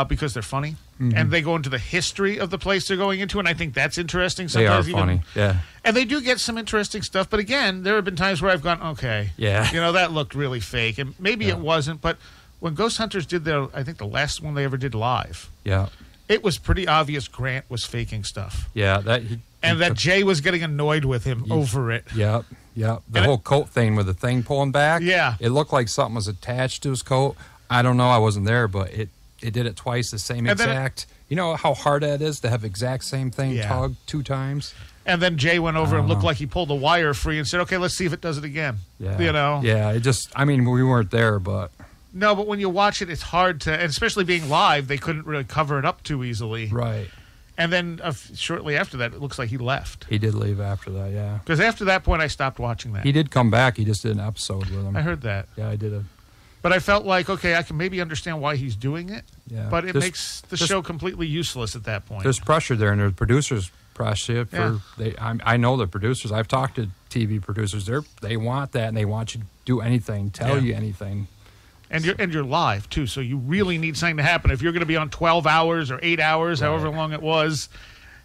because they're funny, and they go into the history of the place they're going into, and I think that's interesting. They are Sometimes funny. Yeah. and they do get some interesting stuff. But again, there have been times where I've gone, okay, Yeah. you know, that looked really fake, and maybe it wasn't. But when Ghost Hunters did I think the last one they ever did live, Yeah. it was pretty obvious Grant was faking stuff, Yeah. that Jay was getting annoyed with him over it. Yep. Yep. The And whole coat thing with the thing pulling back. Yeah. It looked like something was attached to his coat. I don't know. I wasn't there, but it did it twice, the same And then exact. You know how hard that is to have exact same thing tugged 2 times? And then Jay went over and looked like he pulled a wire free and said, okay, let's see if it does it again. Yeah. You know? Yeah. We weren't there, but. No, but when you watch it, it's hard to, and especially being live, they couldn't really cover it up too easily. Right. And then shortly after that, it looks like he left. He did leave after that, yeah. Because after that point, I stopped watching that. He did come back. He just did an episode with him. I heard that. Yeah, I did But I felt like, okay, I can maybe understand why he's doing it. Yeah. But it makes the show completely useless at that point. There's pressure there, and there's producers pressure I know the producers. I've talked to TV producers. They want that, and they want you to do anything, tell you anything. And you're live too, so you really need something to happen. If you're going to be on 12 hours or 8 hours, however long it was,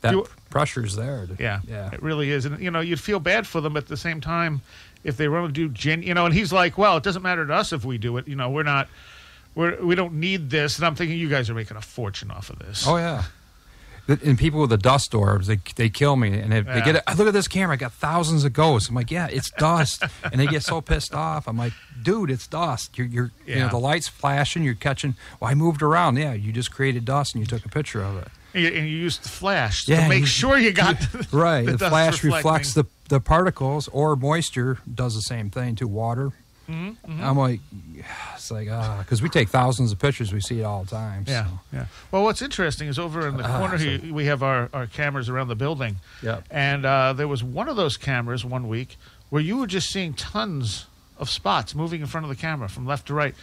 that pressure's there. Yeah, it really is. And you know, you'd feel bad for them at the same time if they want to do and he's like, well, it doesn't matter to us if we do it. You know, we're not we don't need this. And I'm thinking you guys are making a fortune off of this. Oh, yeah. And people with the dust orbs, they kill me. And they get it. Look at this camera. I got thousands of ghosts. I'm like, yeah, it's dust. And they get so pissed off. I'm like, dude, it's dust. You know, the light's flashing. You're catching. Well, I moved around. Yeah, you just created dust and you took a picture of it. And you used the flash to make sure you got right. The flash reflects the particles, or moisture does the same thing to water. Mm-hmm. I'm like, it's like, because we take thousands of pictures. We see it all the time. Yeah, so. yeah. Well, what's interesting is over in the corner here, we have our cameras around the building. Yeah. And there was one of those cameras one week where you were just seeing tons of spots moving in front of the camera from left to right.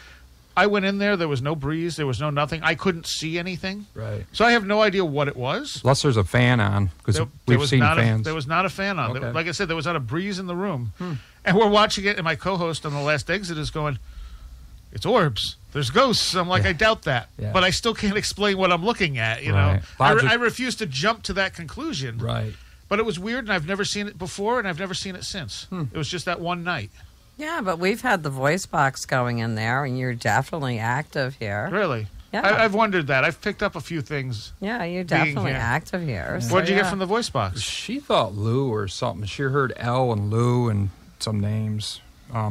I went in there. There was no breeze. There was no nothing. I couldn't see anything. Right. So I have no idea what it was. Unless there's a fan on, because we've seen fans. There was not a fan on. Okay. Like I said, there was not a breeze in the room. And we're watching it, and my co-host on the last exit is going, it's orbs. There's ghosts. I'm like, I doubt that. Yeah. But I still can't explain what I'm looking at, you know. I refuse to jump to that conclusion. Right. But it was weird, and I've never seen it before, and I've never seen it since. It was just that one night. Yeah, but we've had the voice box going in there, and you're definitely active here. Really? Yeah. I've wondered that. I've picked up a few things. Yeah, you're definitely here. active here. Yeah. So, What did you get from the voice box? She thought Lou or something. She heard L and Lou and some names.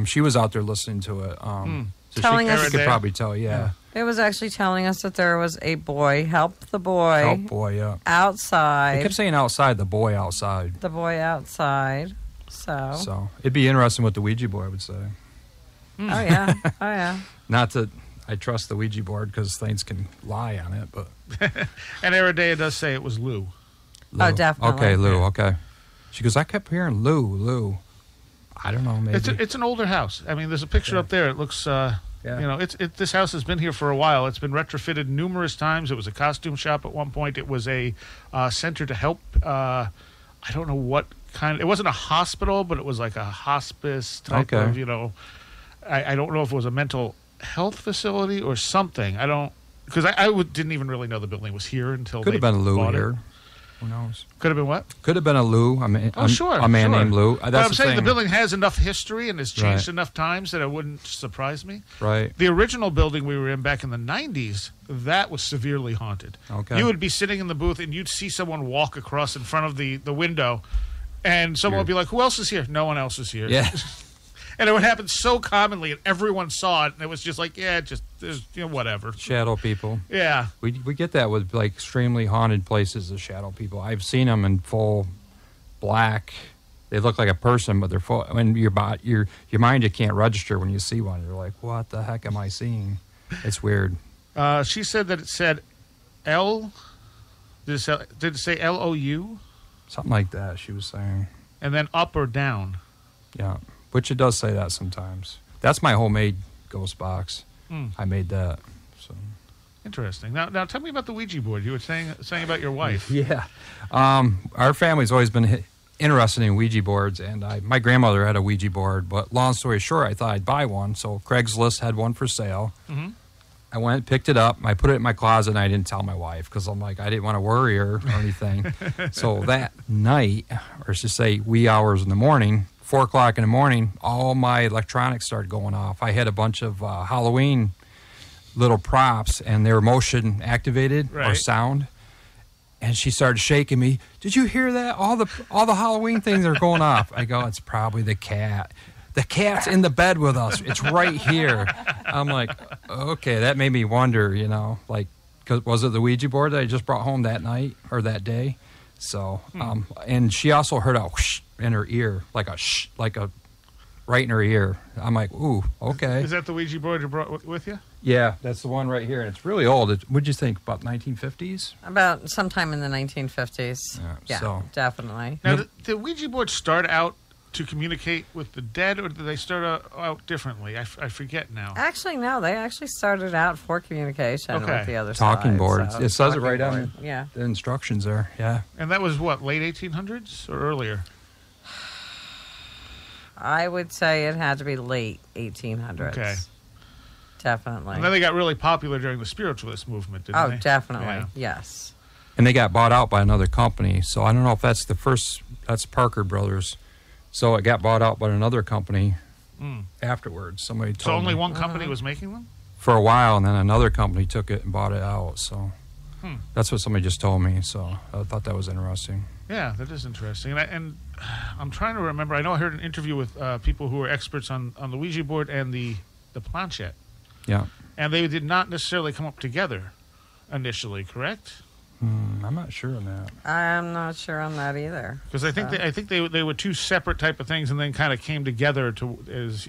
She was out there listening to it. So Telling us- she could probably tell, yeah. It was actually telling us that there was a boy. Help the boy. Help boy, yeah. Outside. They kept saying outside, the boy outside. The boy outside. So it'd be interesting what the Ouija board would say. Oh, yeah. Oh, yeah. Not that I trust the Ouija board because things can lie on it, but. And Aradea does say it was Lou. Oh, definitely. Okay, Lou, okay. She goes, I kept hearing Lou. I don't know, maybe. It's an older house. I mean, there's a picture up there. It looks, you know, this house has been here for a while. It's been retrofitted numerous times. It was a costume shop at one point. It was a center to help, I don't know what kind. It wasn't a hospital, but it was like a hospice type of, you know. I don't know if it was a mental health facility or something. I don't, because I didn't even really know the building was here until Could have been a Lou bought here. It. Who knows? Could have been what? Could have been a Lou. A man named Lou. But I'm saying the building has enough history and has changed enough times that it wouldn't surprise me. Right. The original building we were in back in the 90s, that was severely haunted. Okay. You would be sitting in the booth and you'd see someone walk across in front of the window, and someone would be like, who else is here? No one else is here. Yeah. And it would happen so commonly, and everyone saw it, and it was just like, there's, you know, whatever. Shadow people. Yeah. We get that with like extremely haunted places, the shadow people. I've seen them in full black. They look like a person, but they're full. When your mind, you can't register when you see one. You're like, what the heck am I seeing? It's weird. She said that it said L. Did it say L-O-U? Something like that, she was saying. And then up or down. Yeah. Which it does say that sometimes. That's my homemade ghost box. I made that. So interesting. Now tell me about the Ouija board. You were saying about your wife. Yeah. Our family's always been interested in Ouija boards, and my grandmother had a Ouija board. But long story short, I thought I'd buy one. So Craigslist had one for sale. Mm-hmm. I went, picked it up. I put it in my closet, and I didn't tell my wife because I'm like, I didn't want to worry her or anything. So that night, or just say wee hours in the morning, 4 o'clock in the morning, all my electronics started going off. I had a bunch of Halloween little props, and they were motion activated or sound. And she started shaking me. Did you hear that? All the Halloween things are going off. I go, it's probably the cat. The cat's in the bed with us. It's right here. I'm like, okay, that made me wonder, you know, like, cause was it the Ouija board that I just brought home that night or that day? So, and she also heard a whoosh in her ear, like a shh, like a right in her ear. I'm like, ooh, okay. Is that the Ouija board you brought with you? Yeah, that's the one right here, and it's really old. What'd you think, about 1950s? About sometime in the 1950s. Yeah, so. Definitely. Now, did the Ouija board start out to communicate with the dead, or did they start out differently? I forget now. Actually, no. They actually started out for communication with the other talking side. Boards. So it says it right on the instructions there. Yeah. And that was what, late 1800s or earlier? I would say it had to be late 1800s. Okay. Definitely. And then they got really popular during the spiritualist movement, didn't they? Oh, definitely. Yeah. Yes. And they got bought out by another company. So I don't know if that's the first. That's Parker Brothers. So it got bought out by another company afterwards. Somebody told me. So only me. one company was making them? for a while, and then another company took it and bought it out. So that's what somebody just told me. So I thought that was interesting. Yeah, that is interesting. And I'm trying to remember. I know I heard an interview with people who are experts on the Ouija board and the planchette. Yeah. And they did not necessarily come up together initially, correct? I'm not sure on that. I'm not sure on that either. Because I think they were two separate type of things, and then kind of came together as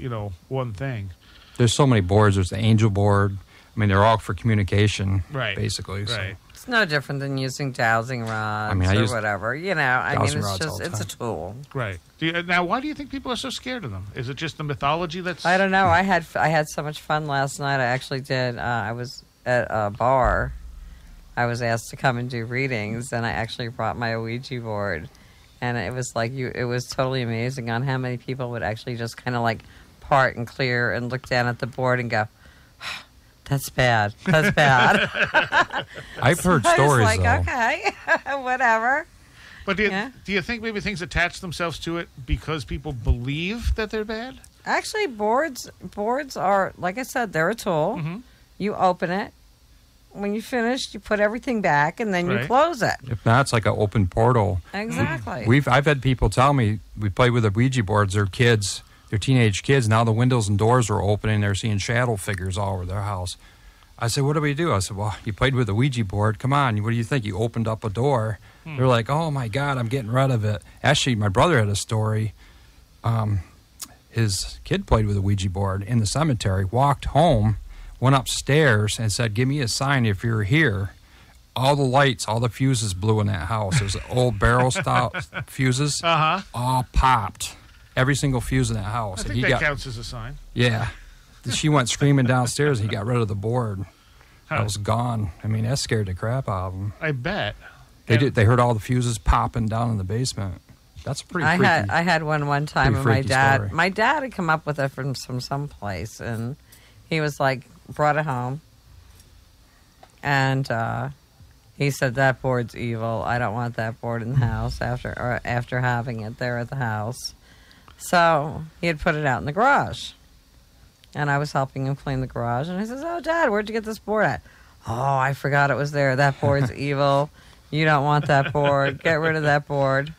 one thing. There's so many boards. There's the angel board. I mean, they're all for communication, right? Basically, right. So. It's no different than using dowsing rods or whatever. It's a tool. Right. Now, why do you think people are so scared of them? Is it just the mythology that's... I don't know. I had so much fun last night. I actually did. I was at a bar. I was asked to come and do readings, and I actually brought my Ouija board. And it was it was totally amazing on how many people would actually just kind of like part and clear and look down at the board and go, that's bad. That's bad. I've heard stories, I was like, okay, whatever. But do you think maybe things attach themselves to it because people believe that they're bad? Actually, boards are, like I said, they're a tool. Mm-hmm. You open it. When you finish, you put everything back, and then you close it. If not, it's like an open portal. Exactly. I've had people tell me, we played with the Ouija boards, they're kids. They're teenage kids. Now the windows and doors are opening. They're seeing shadow figures all over their house. I said, what do we do? I said, well, you played with the Ouija board. Come on. What do you think? You opened up a door. They're like, oh, my God, I'm getting rid of it. Actually, my brother had a story. His kid played with a Ouija board in the cemetery, walked home, went upstairs, and said, give me a sign if you're here. All the lights, all the fuses blew in that house. There's old barrel-style fuses. All popped. Every single fuse in that house. I think that counts as a sign. Yeah. She went screaming downstairs, and he got rid of the board. That was gone. I mean, that scared the crap out of them. I bet. They heard all the fuses popping down in the basement. That's pretty freaky. I had one time, and my dad had come up with it from someplace, and he was like, brought it home, and he said, that board's evil. I don't want that board in the house after having it there at the house. So he had put it out in the garage. And I was helping him clean the garage. And he says, oh, Dad, where'd you get this board at? Oh, I forgot it was there. That board's evil. You don't want that board. Get rid of that board.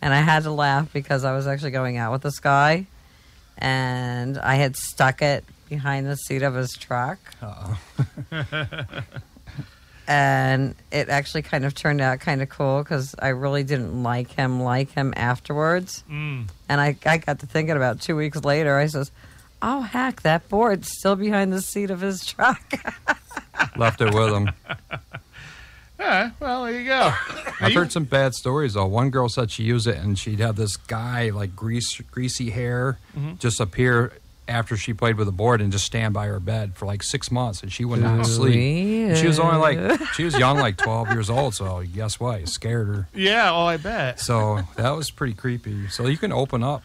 And I had to laugh because I was actually going out with this guy. And I had stuck it behind the seat of his truck. And it actually kind of turned out kind of cool because I really didn't like him afterwards. And I got to thinking about 2 weeks later. I says, oh, heck, that board's still behind the seat of his truck. Left it with him. Yeah, well, there you go. I've heard some bad stories, though. One girl said she used it, and she'd have this guy, like greasy hair, just appear after she played with the board and just stand by her bed for like 6 months, and she would not sleep. And she was only she was young, like 12 years old, so guess what? It scared her. Yeah, I bet. So that was pretty creepy. So you can open up.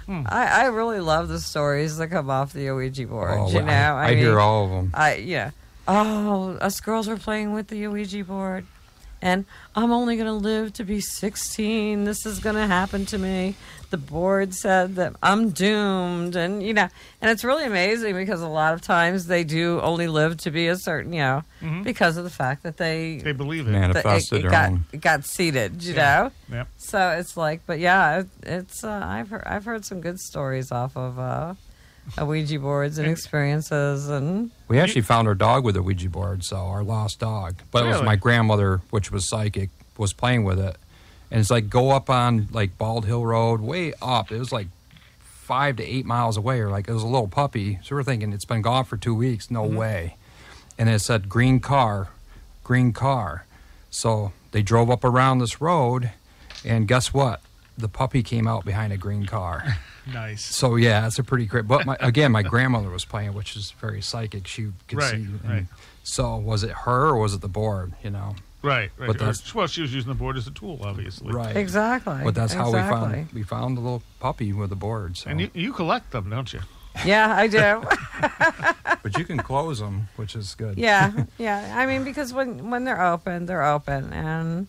I really love the stories that come off the Ouija board. Oh, I hear all of them. Oh, us girls are playing with the Ouija board. And I'm only going to live to be 16. This is going to happen to me. The board said that I'm doomed. And, and it's really amazing because a lot of times they do only live to be a certain, because of the fact that they believe it. Manifested it got seated, you know? Yep. So it's like, but yeah, it's I've heard some good stories off of Ouija boards and experiences. And we actually found our dog with a Ouija board, so our lost dog. But it was my grandmother, which was psychic, was playing with it. And it's like go up on like Bald Hill Road, way up. It was like 5 to 8 miles away, or like it was a little puppy. So we're thinking it's been gone for 2 weeks. No way. And it said green car. So they drove up around this road, and guess what? The puppy came out behind a green car. Nice. So yeah, it's a pretty great. But my grandmother was playing, which is very psychic. She could see. Right. So was it her or was it the board? Right. But Well, she was using the board as a tool, obviously. Right. Exactly. But that's how we found the little puppy with the board. So. And you collect them, don't you? Yeah, I do. But you can close them, which is good. Yeah. I mean, because when they're open, and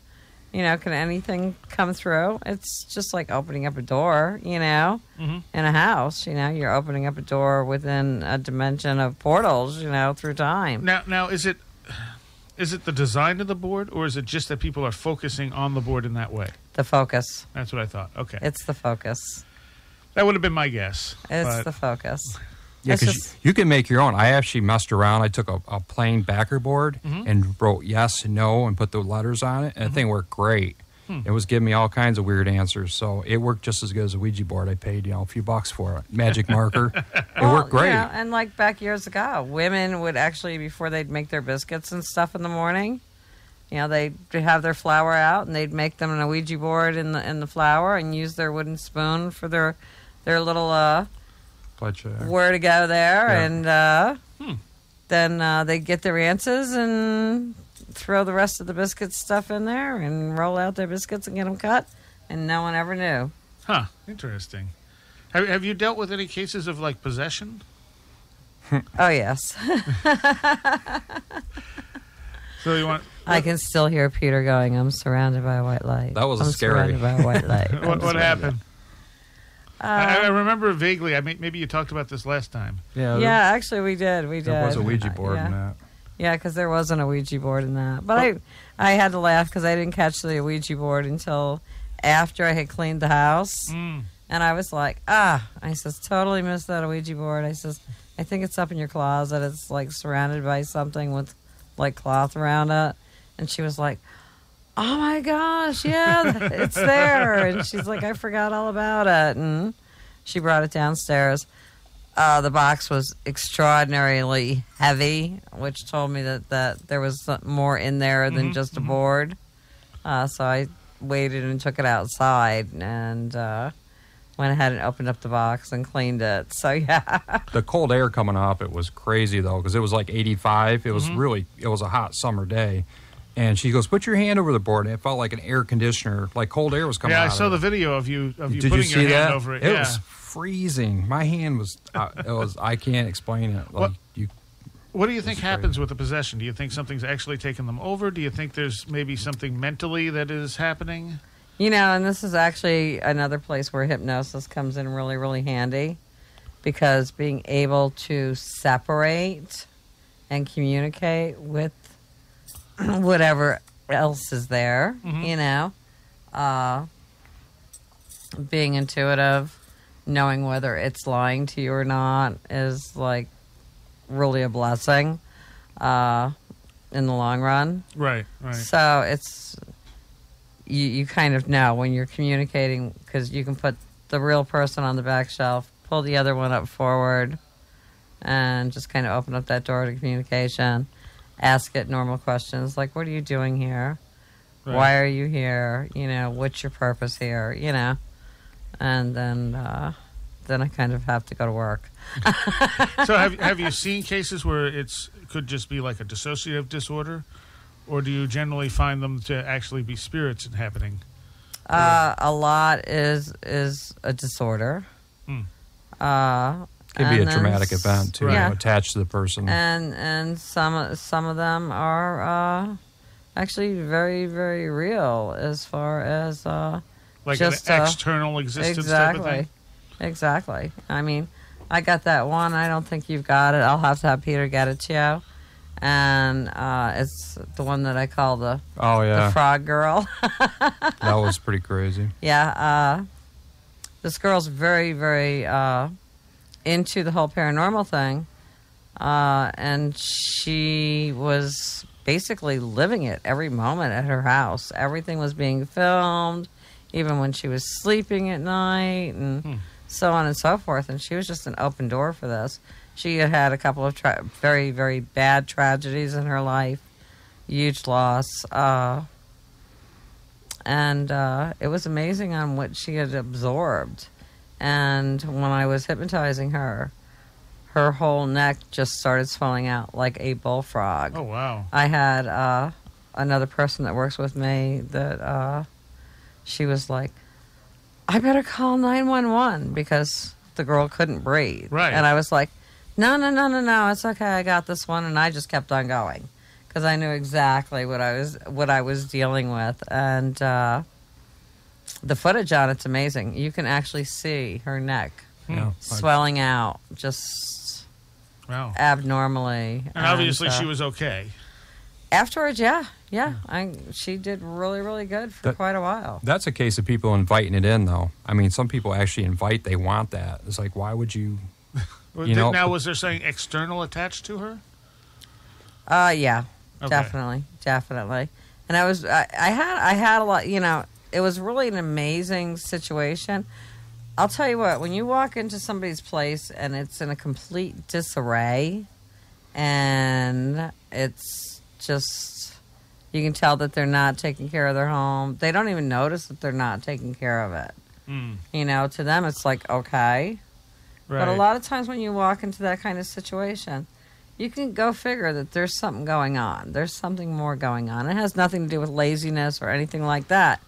can anything come through? It's just like opening up a door, in a house. You're opening up a door within a dimension of portals, through time. Now, is it the design of the board, or is it just that people are focusing on the board in that way? The focus. That's what I thought. Okay. It's the focus. That would have been my guess. It's the focus. Yeah, because you can make your own. I actually messed around. I took a plain backer board and wrote yes, no, and put the letters on it, and the thing worked great. It was giving me all kinds of weird answers, so it worked just as good as a Ouija board. I paid a few bucks for it. Magic marker. It worked great. And like back years ago, women would actually, before they'd make their biscuits and stuff in the morning, they'd have their flour out and they'd make them in a Ouija board in the flour and use their wooden spoon for their little where to go there, and then they'd get their answers and throw the rest of the biscuit stuff in there and roll out their biscuits and get them cut, and no one ever knew. Huh, interesting. Have you dealt with any cases of like possession? Oh yes. So you want? I can still hear Peter going, "I'm surrounded by a white light." That was Surrounded scary. by a white light. What happened? I remember vaguely. Maybe you talked about this last time. Yeah, actually we did. There was a Ouija board in that. Yeah, because there wasn't a Ouija board in that. But I had to laugh because I didn't catch the Ouija board until after I had cleaned the house. And I was like, I says, totally missed that Ouija board. I says, I think it's up in your closet. It's like surrounded by something with like cloth around it. And she was like, oh my gosh, yeah, it's there. And she's like, I forgot all about it. And she brought it downstairs. The box was extraordinarily heavy, which told me that there was more in there than just a board. So I waited and took it outside and went ahead and opened up the box and cleaned it. So, yeah. The cold air coming off it was crazy, though, because it was like 85. It was it was a hot summer day. And she goes, put your hand over the board. And it felt like an air conditioner, like cold air was coming out. Yeah, I saw the video of you Did putting you see your hand that? over it. It was freezing. My hand was, I can't explain it. Like, what do you think happens with the possession? Do you think something's actually taken them over? Do you think there's maybe something mentally that is happening? And this is actually another place where hypnosis comes in really, really handy, because being able to separate and communicate with whatever else is there, being intuitive, knowing whether it's lying to you or not is like really a blessing in the long run. Right. So it's you kind of know when you're communicating, because you can put the real person on the back shelf, pull the other one up forward, and just kind of open up that door to communication. Ask it normal questions like, what are you doing here? Right. Why are you here? What's your purpose here? And then I kind of have to go to work. So have you seen cases where it could just be like a dissociative disorder, or do you generally find them to actually be spirits happening? A lot is a disorder. Could be a traumatic event too, attached to the person. And some of them are actually very, very real as far as like just an external existence type of thing? Exactly. I mean, I got that one. I don't think you've got it. I'll have to have Peter get it to you. And it's the one that I call the frog girl. That was pretty crazy. Yeah. This girl's very, very into the whole paranormal thing. And she was basically living it every moment at her house. Everything was being filmed, even when she was sleeping at night and so on and so forth. And she was just an open door for this. She had a couple of very, very bad tragedies in her life, huge loss. And it was amazing on what she had absorbed. And when I was hypnotizing her, her whole neck just started swelling out like a bullfrog. Oh, wow. I had another person that works with me that she was like, I better call 911 because the girl couldn't breathe. Right. And I was like, no, it's okay. I got this one. And I just kept on going because I knew exactly what I was dealing with, and the footage on it's amazing. You can actually see her neck swelling out, just abnormally. And obviously, she was okay. Afterwards, she did really, really good for quite a while. That's a case of people inviting it in, though. I mean, some people actually invite; they want that. It's like, why would you? Now, was there something external attached to her? Yeah, definitely. And I had a lot. It was really an amazing situation. I'll tell you what, when you walk into somebody's place and it's in a complete disarray, and it's just, you can tell that they're not taking care of their home. They don't even notice that they're not taking care of it. To them it's like, okay. Right. But a lot of times when you walk into that kind of situation, you can go figure that there's something going on. There's something more going on. It has nothing to do with laziness or anything like that.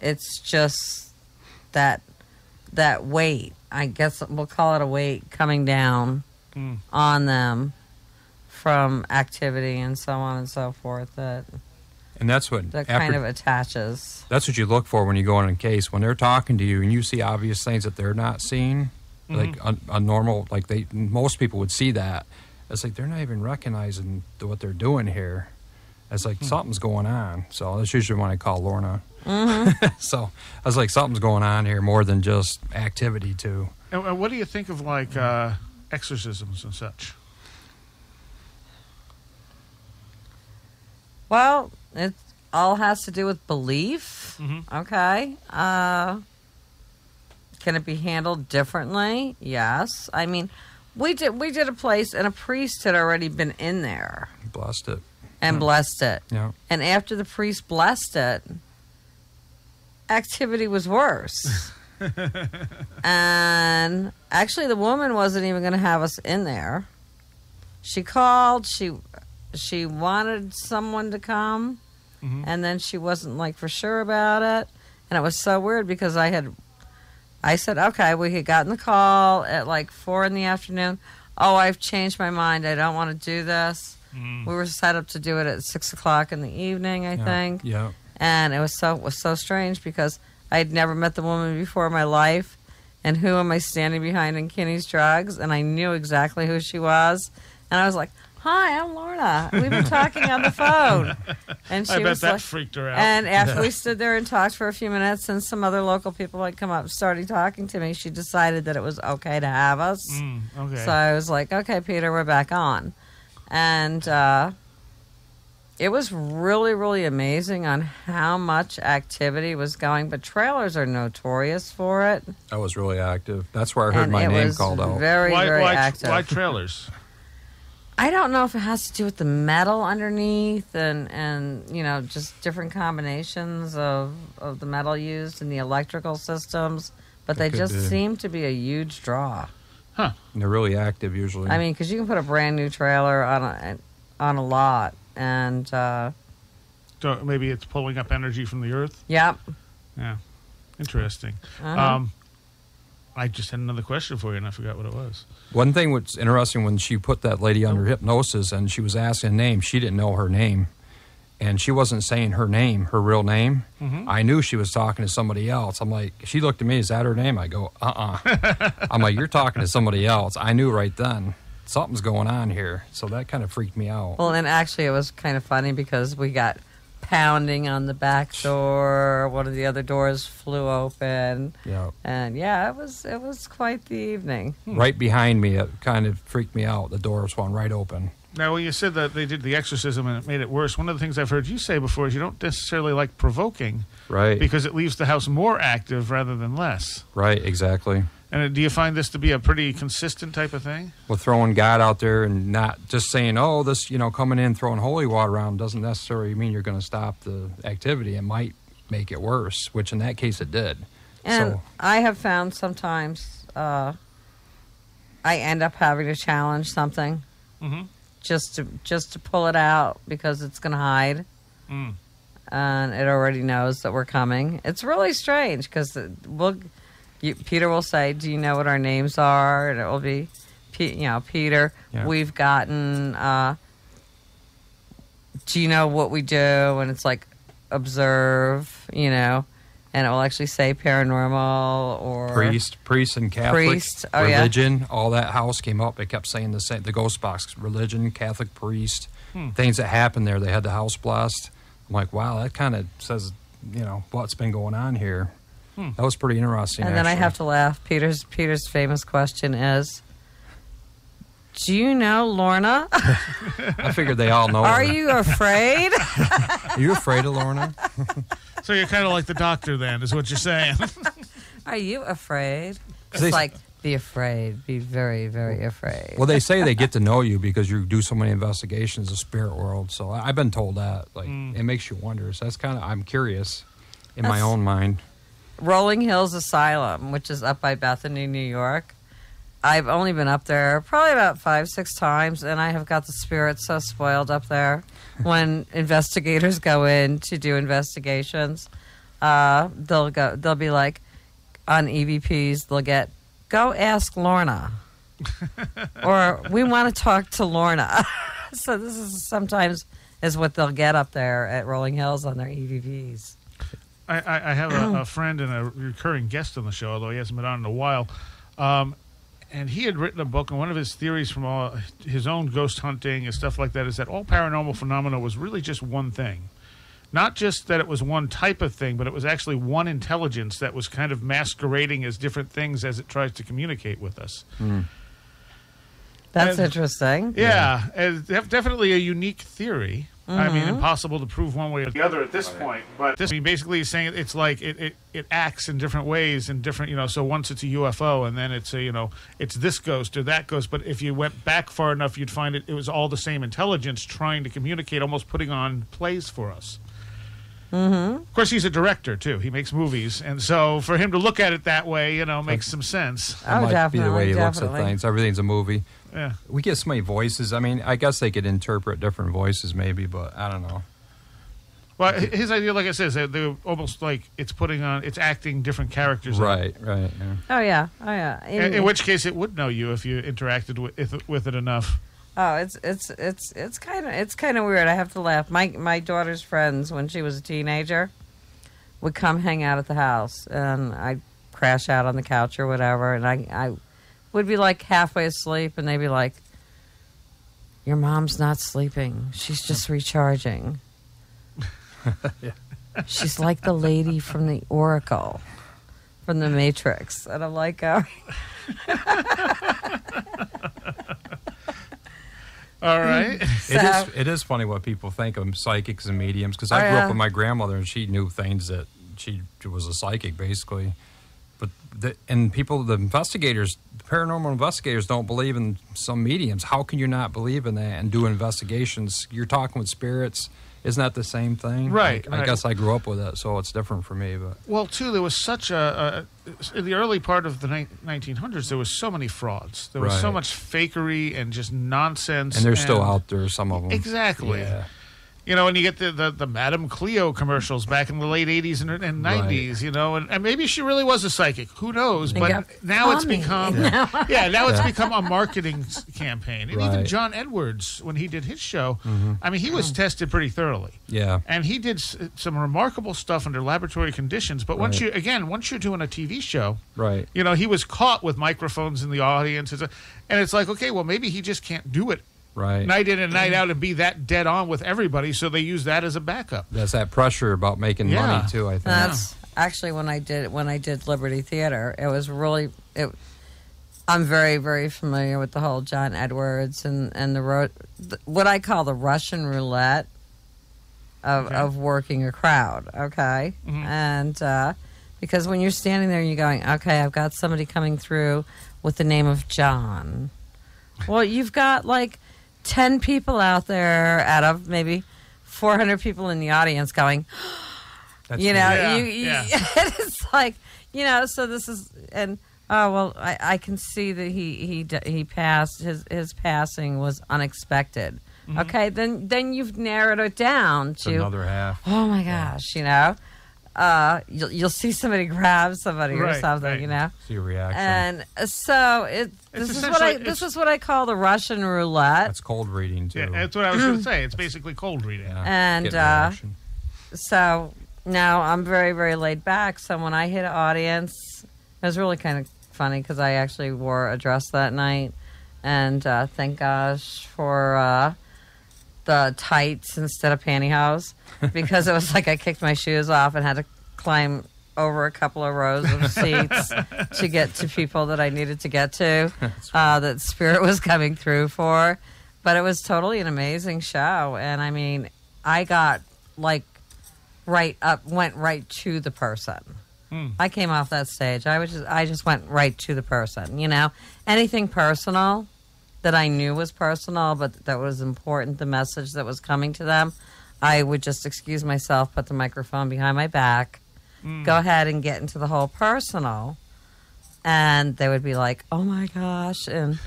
It's just that weight. I guess we'll call it a weight coming down on them from activity and so on and so forth. And that's what kind of attaches. That's what you look for when you go in a case. When they're talking to you and you see obvious things that they're not seeing, like a normal, like most people would see that. It's like they're not even recognizing what they're doing here. It's like something's going on. So that's usually when I call Lorna. So I was like, something's going on here more than just activity too. And what do you think of like exorcisms and such? Well, it all has to do with belief. Okay. Can it be handled differently? Yes. I mean, we did a place and a priest had already been in there. Blessed it. And blessed it. Yeah. And after the priest blessed it, activity was worse. And actually the woman wasn't even going to have us in there. She called, she wanted someone to come, and then she wasn't like for sure about it. And it was so weird because I said, okay, we had gotten the call at like 4 p.m. Oh, I've changed my mind. I don't want to do this. We were set up to do it at 6 o'clock in the evening, I think. Yeah. And it was so strange because I had never met the woman before in my life. And who am I standing behind in Kinney's Drugs? And I knew exactly who she was. And I was like, hi, I'm Lorna. We've been talking on the phone. And she I bet was that freaked her out. And after we stood there and talked for a few minutes and some other local people had come up and started talking to me, she decided that it was okay to have us. Okay. So I was like, okay, Peter, we're back on. And it was really, really amazing on how much activity was going. But trailers are notorious for it. That was really active. That's where I heard my name called out. Very, very active. Why trailers? I don't know if it has to do with the metal underneath and just different combinations of the metal used in the electrical systems. But they just seem to be a huge draw. Huh. And they're really active usually. I mean, because you can put a brand new trailer on a lot. And so maybe it's pulling up energy from the earth? Yep. Yeah. Interesting. I just had another question for you, and I forgot what it was. One thing was interesting when she put that lady under hypnosis and she was asking a name, she didn't know her name. And she wasn't saying her name, her real name. I knew she was talking to somebody else. I'm like, she looked at me, is that her name? I go, I'm like, you're talking to somebody else. I knew right then. Something's going on here. So that kind of freaked me out. Well, and actually it was kind of funny because we got pounding on the back door. One of the other doors flew open. Yeah. And it was quite the evening. Right behind me, it kind of freaked me out. The door swung right open. Now, when you said that they did the exorcism and it made it worse, one of the things I've heard you say before is you don't necessarily like provoking. Right. Because it leaves the house more active rather than less. Right, exactly. And do you find this to be a pretty consistent type of thing? Well, throwing God out there and not just saying, oh, this, coming in, throwing holy water around doesn't necessarily mean you're going to stop the activity. It might make it worse, which in that case it did. And I have found sometimes I end up having to challenge something just to pull it out because it's going to hide. And it already knows that we're coming. It's really strange because Peter will say, do you know what our names are? And it will be, Peter. Yeah. We've gotten do you know what we do? And it's like, observe, you know, and it will actually say paranormal or priest and Catholic religion. Yeah. All that house came up. It kept saying the same. The ghost box, religion, Catholic priest, things that happened there. They had the house blessed. I'm like, wow, that kind of says, you know, what's been going on here. That was pretty interesting. And then I have to laugh. Peter's famous question is, do you know Lorna? I figured they all know. Are her. you afraid? Are you afraid of Lorna? So you're kind of like the doctor then, is what you're saying. Are you afraid? It's like, be afraid. Be very, very afraid. Well, they say they get to know you because you do so many investigations of spirit world. So I've been told that. Like, it makes you wonder. So that's kind of, I'm curious in my own mind. Rolling Hills Asylum, which is up by Bethany, New York. I've only been up there probably about 5-6 times, and I have got the spirits so spoiled up there. When investigators go in to do investigations, they'll be like, on EVPs, they'll get, go ask Lorna. Or, we want to talk to Lorna. So this is sometimes is what they'll get up there at Rolling Hills on their EVPs. I have a friend and a recurring guest on the show, although he hasn't been on in a while. And he had written a book, and one of his theories from all his own ghost hunting and stuff like that is that all paranormal phenomena was really just one thing. Not just that it was one type of thing, but it was actually one intelligence that was kind of masquerading as different things as it tries to communicate with us. That's interesting. Yeah, definitely a unique theory. I mean, impossible to prove one way or the other at this point. But this, I mean, basically he's saying it's like it acts in different ways and different, you know, so once it's a UFO and then it's a, you know, it's this ghost or that ghost. But if you went back far enough, you'd find it was all the same intelligence trying to communicate, almost putting on plays for us. Of course, he's a director, too. He makes movies. And so for him to look at it that way, you know, makes some sense. That might be the way he looks at things. Everything's a movie. Yeah. We get so many voices. I mean, I guess they could interpret different voices maybe, but I don't know. Well, his idea, like I said, is that they're almost like it's acting different characters. Right. Yeah. Oh yeah. In which case, it would know you if you interacted with it enough. Oh, it's kind of weird. I have to laugh. My daughter's friends, when she was a teenager, would come hang out at the house, and I'd crash out on the couch or whatever, and I would be like halfway asleep, and they'd be like, "Your mom's not sleeping. She's just recharging." Yeah. She's like the lady from the Oracle, from the Matrix, and I'm like, oh. All right. It is funny what people think of psychics and mediums, because I grew up with my grandmother, and she knew things that she was a psychic, basically. But the investigators, the paranormal investigators, don't believe in some mediums. How can you not believe in that and do investigations? You're talking with spirits. Isn't that the same thing? Right. I guess I grew up with it, so it's different for me. But well, too, there was such in the early part of the 1900s, there was so many frauds. There was so much fakery and just nonsense. And they're still out there, some of them. Exactly. Yeah. You know, and you get the Madame Cleo commercials back in the late 80s and 90s, you know, and maybe she really was a psychic. Who knows? But now it's become it's become a marketing campaign. And even John Edwards, when he did his show, I mean, he was tested pretty thoroughly. Yeah. And he did some remarkable stuff under laboratory conditions. But once you're doing a TV show, you know, he was caught with microphones in the audience. And it's like, okay, well, maybe he just can't do it. Right. Night in and night out and be that dead on with everybody, so they use that as a backup. That's that pressure about making money too, I think. That's actually when I did Liberty Theater. It was really I'm very, very familiar with the whole John Edwards and what I call the Russian roulette of working a crowd, okay? And because when you're standing there and you're going, okay, I've got somebody coming through with the name of John. Well, you've got like 10 people out there out of maybe 400 people in the audience going, it's like, you know, so this is, and, oh, well, I can see that he passed, his passing was unexpected. Okay, then you've narrowed it down to another half. Oh, my gosh, you know. you'll see somebody grab somebody or something, you know. See a reaction. And so this is what I call the Russian roulette. That's cold reading too. Yeah, that's what I was going to say. It's basically cold reading. Yeah, and so now I'm very, very laid back. So when I hit an audience, it was really kind of funny because I actually wore a dress that night, and thank gosh for the tights instead of pantyhose, because it was like I kicked my shoes off and had to climb over a couple of rows of seats to get to people that I needed to get to, that Spirit was coming through for. But it was totally an amazing show, and I mean, I got like went right to the person. I came off that stage. I just went right to the person. You know, anything personal that I knew was personal, but that was important, the message that was coming to them, I would just excuse myself, put the microphone behind my back, go ahead and get into the whole personal, and they would be like, "Oh my gosh," and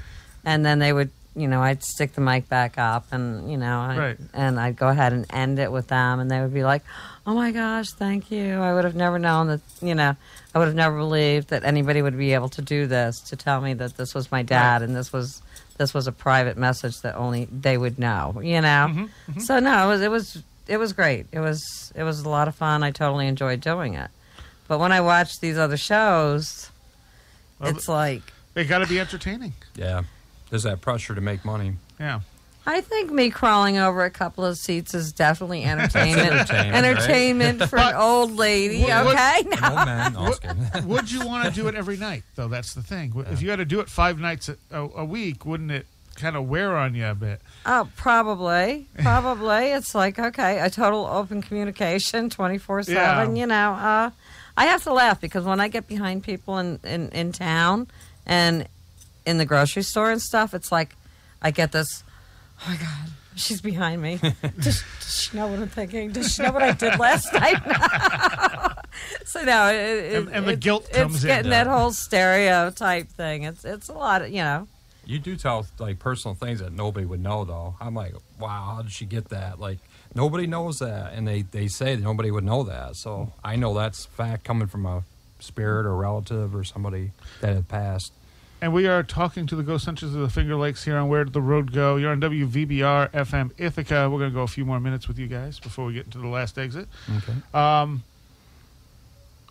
then they would, you know, I'd stick the mic back up, and you know, and I'd go ahead and end it with them, and they would be like, "Oh my gosh, thank you. I would have never known that, you know, I would have never believed that anybody would be able to do this, to tell me that this was my dad and this was a private message that only they would know, you know." So no, it was great. It was a lot of fun. I totally enjoyed doing it. But when I watch these other shows, it's like they got to be entertaining. Yeah, there's that pressure to make money. Yeah. I think me crawling over a couple of seats is definitely entertainment. Entertainment, for an old lady, okay? An old man. No, I was kidding. Would you want to do it every night, though? That's the thing. If you had to do it 5 nights a week, wouldn't it kind of wear on you a bit? Oh, probably. It's like, okay, a total open communication, 24/7. Yeah. You know, I have to laugh because when I get behind people in town and in the grocery store and stuff, it's like I get this. Oh my God, she's behind me. Does she know what I'm thinking? Does she know what I did last night? No. So no, and the guilt comes in. It's getting that whole stereotype thing. It's a lot of, you know. You do tell like personal things that nobody would know, though. I'm like, wow, how did she get that? Like, nobody knows that, and they say that nobody would know that. So I know that's fact coming from a spirit or relative or somebody that had passed. And we are talking to the Ghost Hunters of the Finger Lakes here on Where Did the Road Go? You're on WVBR FM Ithaca. We're going to go a few more minutes with you guys before we get into the last exit. Okay.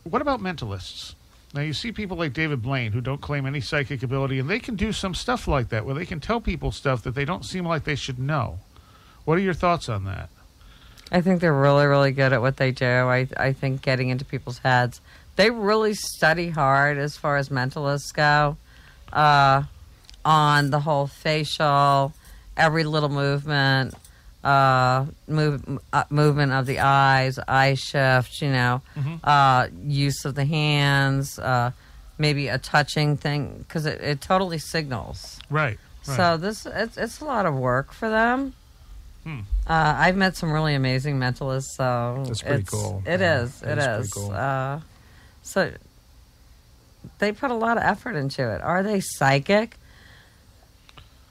What about mentalists? Now, you see people like David Blaine who don't claim any psychic ability, and they can do some stuff like that where they can tell people stuff that they don't seem like they should know. What are your thoughts on that? I think they're really, really good at what they do. I think getting into people's heads. They really study hard as far as mentalists go. On the whole facial, every little movement, movement of the eyes, eye shift, you know, use of the hands, maybe a touching thing, because it totally signals. Right. So it's a lot of work for them. I've met some really amazing mentalists, so that's pretty cool. It is. Pretty cool. So they put a lot of effort into it. Are they psychic?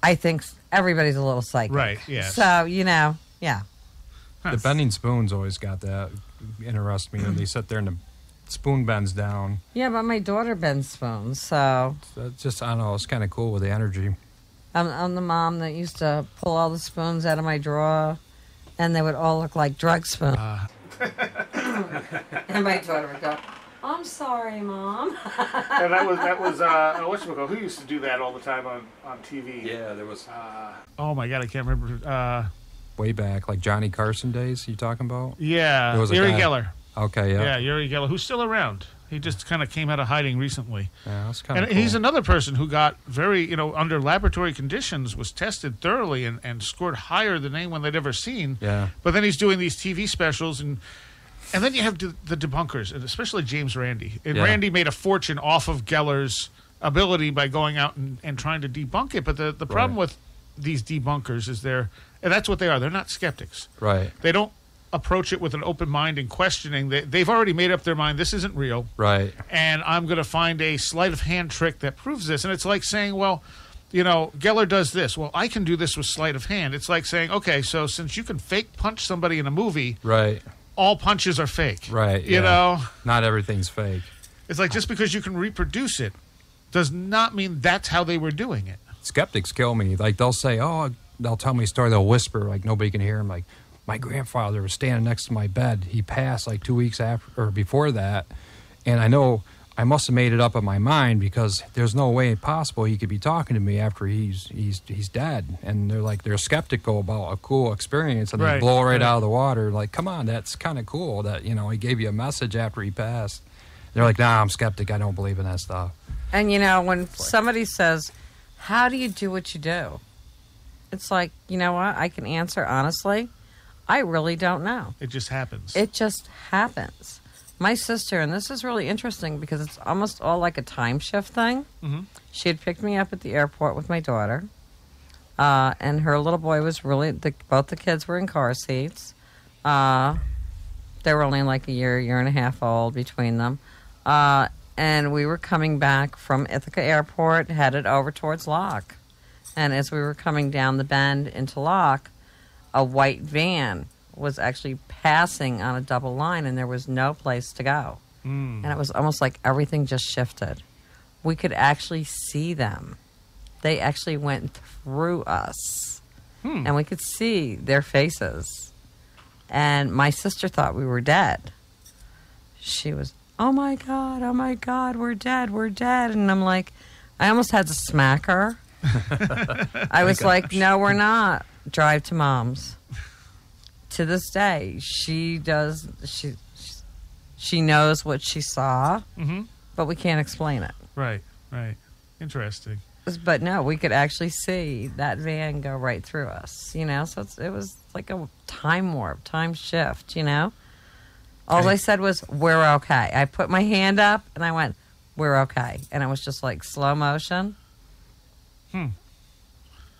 I think everybody's a little psychic. Right, yes. So, you know, yeah. The bending spoons always got that. Interest me. They sit there and the spoon bends down. Yeah, but my daughter bends spoons, so. It's just, I don't know, it's kind of cool with the energy. I'm the mom that used to pull all the spoons out of my drawer, and they would all look like drug spoons. And my daughter would go, "I'm sorry, Mom." And that was whatchamacallit, who used to do that all the time on TV? Yeah, there was. Oh my God, I can't remember. Way back, like Johnny Carson days, you talking about? Yeah, There was a Uri guy- Geller. Okay, yeah. Yeah, Uri Geller, who's still around. He just kind of came out of hiding recently. Yeah, that's kind of And cool. he's another person who got very, under laboratory conditions, was tested thoroughly and scored higher than anyone they'd ever seen. Yeah. But then he's doing these TV specials, and then you have the debunkers, and especially James Randi. And Yeah. Randi made a fortune off of Geller's ability by going out and trying to debunk it. But the problem with these debunkers is and that's what they are. They're not skeptics. Right. They don't approach it with an open mind and questioning. They've already made up their mind, this isn't real. Right. And I'm going to find a sleight of hand trick that proves this. And it's like saying, well, Geller does this. Well, I can do this with sleight of hand. It's like saying, okay, so since you can fake punch somebody in a movie, Right. all punches are fake. Right. You know? Not everything's fake. It's like just because you can reproduce it does not mean that's how they were doing it. Skeptics kill me. Like, they'll say, they'll tell me a story. They'll whisper, like, nobody can hear them. Like, my grandfather was standing next to my bed. He passed like 2 weeks after or before that. And I know I must have made it up in my mind because there's no way possible he could be talking to me after he's dead. And they're skeptical about a cool experience, and they blow right out of the water. Like, come on, that's kind of cool that, you know, he gave you a message after he passed. They're like, nah, I'm skeptic. I don't believe in that stuff. And, you know, when somebody says, how do you do what you do? It's like, you know what? I can answer honestly. I really don't know. It just happens. It just happens. My sister, and this is really interesting because it's almost all like a time shift thing. Mm-hmm. She had picked me up at the airport with my daughter, and her little boy was both the kids were in car seats. They were only like a year and a half old between them. And we were coming back from Ithaca Airport, headed over towards Locke. And as we were coming down the bend into Locke, a white van was actually passing on a double line, and there was no place to go. And it was almost like everything just shifted. We could actually see them. They actually went through us, and we could see their faces. And my sister thought we were dead. She was, oh my God, we're dead. And I'm like, I almost had to smack her. I was like, no, we're not. Drive to Mom's. To this day, she knows what she saw, but we can't explain it. Right. Interesting. But no, we could actually see that van go right through us, you know? So it was like a time warp, time shift, you know? All I said was, we're okay. I put my hand up and I went, we're okay. And it was just like slow motion.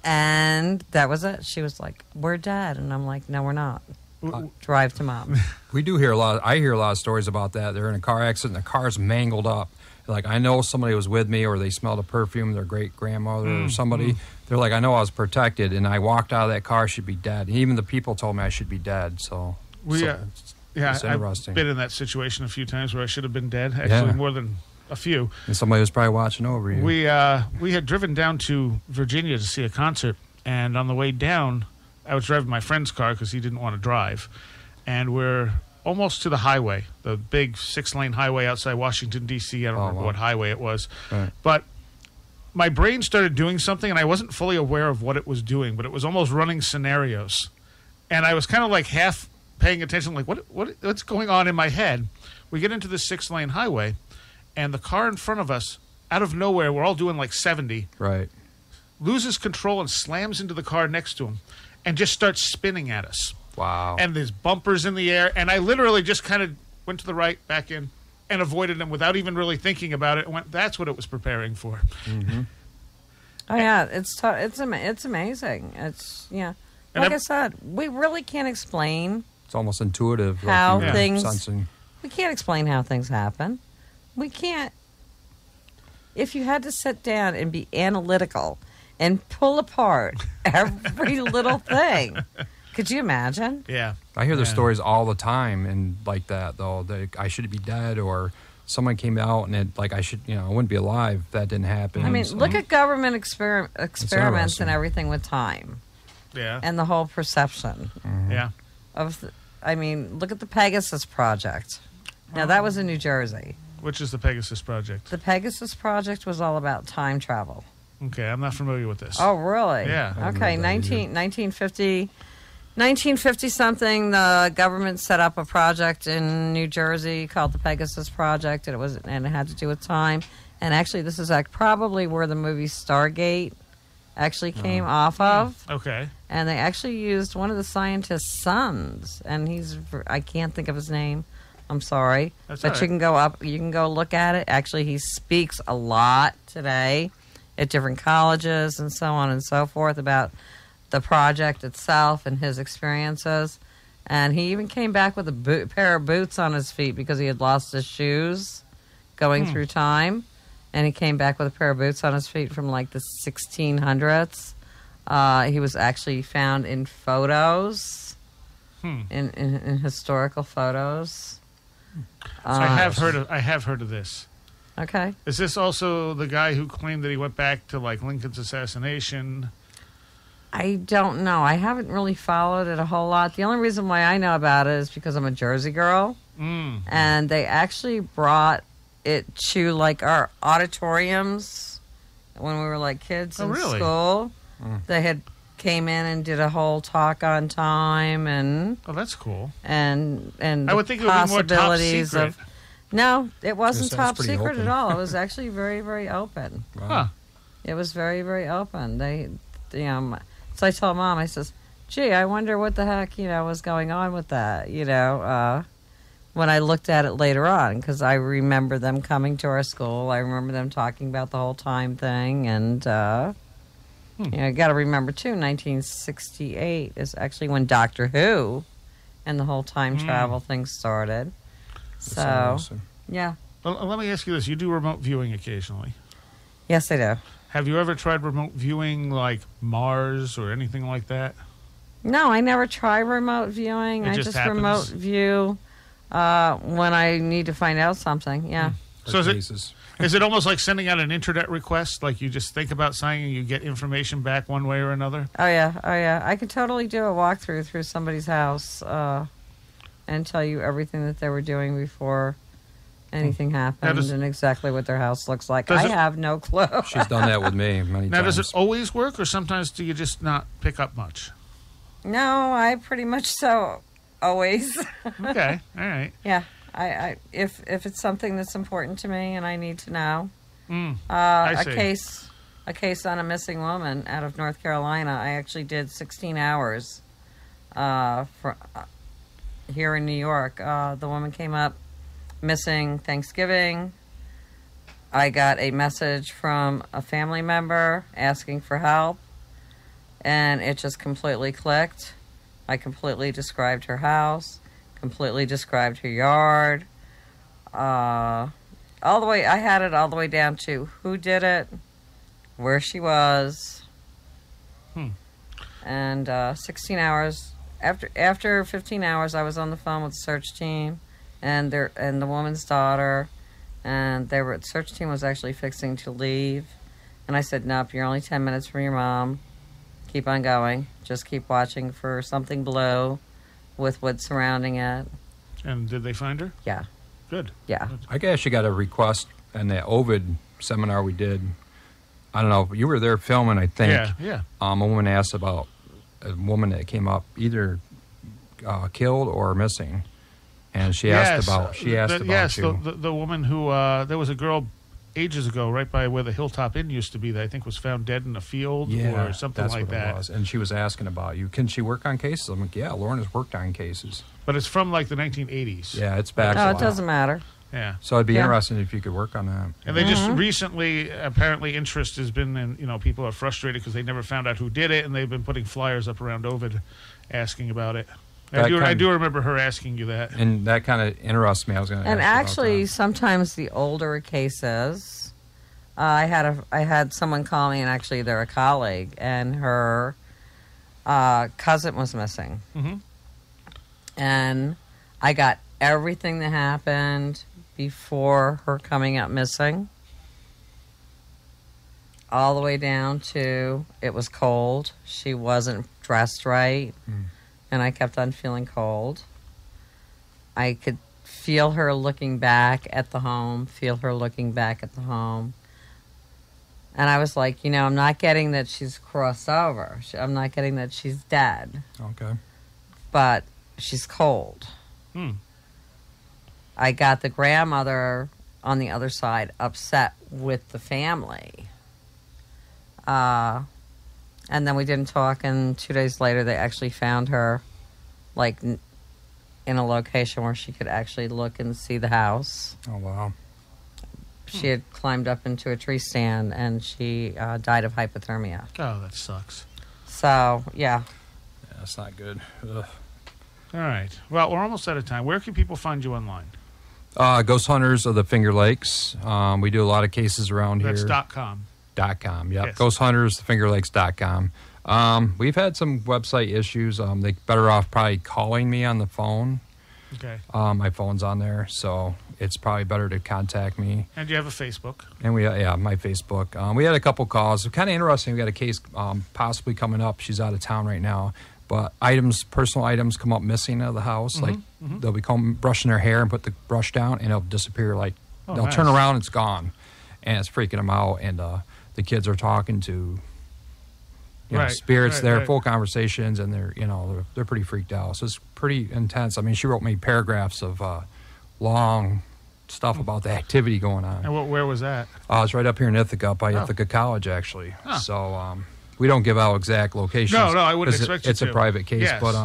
And that was it. She was like, we're dead. And I'm like, no, we're not. Drive to Mom. We do hear I hear a lot of stories about that. They're in a car accident, the car's mangled up. Like, I know somebody was with me, or they smelled a perfume, their great-grandmother or somebody. They're like, I know I was protected, and I walked out of that car, should be dead. And even the people told me I should be dead, so... It's interesting. I've been in that situation a few times where I should have been dead, actually more than a few. And somebody was probably watching over you. We had driven down to Virginia to see a concert, and on the way down, I was driving my friend's car because he didn't want to drive, and we're almost to the highway, the big 6-lane highway outside Washington, D.C. I don't remember what highway it was. Right. But my brain started doing something, and I wasn't fully aware of what it was doing, but it was almost running scenarios. And I was kind of like half paying attention, like, what's going on in my head? We get into this 6-lane highway, and the car in front of us, out of nowhere, we're all doing like 70. Right. Loses control and slams into the car next to him and just starts spinning at us. Wow. And there's bumpers in the air, and I literally just kind of went to the right, back in, and avoided them without even really thinking about it. And went, that's what it was preparing for. Mm-hmm. Oh yeah, it's amazing. It's like I said, we really can't explain. It's almost intuitive. How things. Sensing. We can't explain how things happen. We can't. If you had to sit down and be analytical and pull apart every little thing. Could you imagine? Yeah. I hear the stories all the time, and like that, though, that I should be dead, or someone came out and it, like, I wouldn't be alive if that didn't happen. I mean, look at government experiments and everything with time. Yeah. And the whole perception. Mm-hmm. Yeah. Look at the Pegasus Project. Now, that was in New Jersey. Which is the Pegasus Project? The Pegasus Project was all about time travel. Okay, I'm not familiar with this. Oh, really? Yeah. Okay, 1950-something, the government set up a project in New Jersey called the Pegasus Project, and it had to do with time. And actually, this is probably where the movie Stargate actually came off of. Okay. And they actually used one of the scientist's sons, and I can't think of his name. I'm sorry. That's but all right. You can go look at it. Actually, he speaks a lot today at different colleges and so on and so forth about the project itself and his experiences. And he even came back with a pair of boots on his feet because he had lost his shoes going through time. And he came back with a pair of boots on his feet from like the 1600s. He was actually found in photos in historical photos. So I have heard of this. Okay. Is this also the guy who claimed that he went back to like Lincoln's assassination? I don't know. I haven't really followed it a whole lot. The only reason why I know about it is because I'm a Jersey girl. And they actually brought it to like our auditoriums when we were like kids in school. They had came in and did a whole talk on time and that's cool. And I would think it would be more top secret. No, it wasn't top secret open. at all. It was actually very, very open. Wow. Huh. It was very, very open. So I told Mom, I says, gee, I wonder what the heck, was going on with that, when I looked at it later on, because I remember them coming to our school. I remember them talking about the whole time thing. And, you got to remember, too, 1968 is actually when Doctor Who and the whole time travel thing started. So, awesome. Yeah. Well, let me ask you this. You do remote viewing occasionally. Yes, I do. Have you ever tried remote viewing like Mars or anything like that? No, I never try remote viewing. It I just just happens? remote view when I need to find out something. Yeah. So is it almost like sending out an internet request? Like you just think about something and you get information back one way or another? Oh yeah. I could totally do a walkthrough through somebody's house and tell you everything that they were doing before anything happened and exactly what their house looks like. I have no clue. She's done that with me many times. Now, does it always work, or sometimes do you just not pick up much? No, I pretty much always. Okay, all right. Yeah, I if it's something that's important to me and I need to know. I see. A case on a missing woman out of North Carolina. I actually did 16 hours here in New York. The woman came up missing Thanksgiving. I got a message from a family member asking for help, and it just completely clicked. I completely described her house, completely described her yard, I had it all the way down to who did it, where she was, and 16 hours. After 15 hours, I was on the phone with the search team and the woman's daughter, and the search team was actually fixing to leave. And I said, nope, you're only 10 minutes from your mom. Keep on going. Just keep watching for something blue with wood surrounding it. And did they find her? Yeah. Good. Yeah. I actually got a request in the Ovid seminar we did. I don't know. You were there filming, I think. Yeah. A woman asked about a woman that came up either killed or missing. And she asked about you. The woman who there was a girl ages ago right by where the Hilltop Inn used to be that I think was found dead in a field or something that's like what that. It was. And she was asking about you. Can she work on cases? I'm like, yeah, Lorna's worked on cases. But it's from like the 1980s. Yeah, it's back. No, it doesn't matter. Yeah. So it'd be interesting if you could work on that. And they just recently, apparently, interest has been in, people are frustrated because they never found out who did it, and they've been putting flyers up around Ovid asking about it. I do remember her asking you that. And that kind of interests me. I was going to And ask actually, sometimes the older cases, I had someone call me, and actually they're a colleague, and her cousin was missing. Mm-hmm. And I got everything that happened before her coming up missing, all the way down to it was cold. She wasn't dressed right. And I kept on feeling cold. I could feel her looking back at the home, And I was like, I'm not getting that she's crossed over. I'm not getting that she's dead. Okay. But she's cold. I got the grandmother on the other side upset with the family. And then we didn't talk, and 2 days later they actually found her, like, in a location where she could actually look and see the house. Oh, wow. She had climbed up into a tree stand, and she died of hypothermia. Oh, that sucks. So, yeah. Yeah, that's not good. Ugh. All right. Well, we're almost out of time. Where can people find you online? Ghost Hunters of the Finger Lakes. We do a lot of cases around here. That's .com. .com, yep. Yes. GhostHuntersTheFingerLakes.com. We've had some website issues. They better off probably calling me on the phone. Okay. My phone's on there, so it's probably better to contact me. And you have a Facebook. And my Facebook. We had a couple calls. Kind of interesting. We got a case possibly coming up. She's out of town right now. But personal items come up missing out of the house. Like they'll be brushing their hair and put the brush down, and it'll disappear. Like they'll turn around, it's gone, and it's freaking them out. And the kids are talking to spirits there, full conversations, and they're pretty freaked out. So it's pretty intense. I mean, she wrote me paragraphs of long stuff about the activity going on. And where was that? It's right up here in Ithaca, up by Ithaca College, actually. Huh. So we don't give out exact locations. No, I wouldn't expect you it's to. a private case, yes. but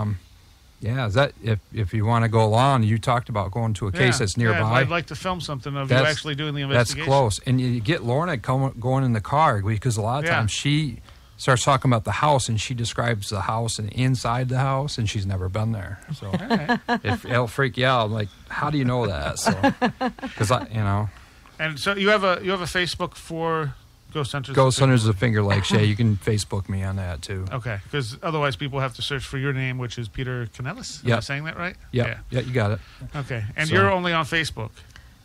is that if you want to go along, you talked about going to a case that's nearby. Yeah, I'd like to film something of you actually doing the investigation. That's close, and you get Lorna going in the car because a lot of times she starts talking about the house, and she describes the house and inside the house, and she's never been there. So it'll freak you out. I'm like, how do you know that? So because And so you have a Facebook for Ghost Hunters. Ghost Hunters of Finger Lakes. Yeah, you can Facebook me on that too. Okay, because otherwise people have to search for your name, which is Peter Canellis. Am I saying that right? Yeah, you got it. Okay, and you're only on Facebook.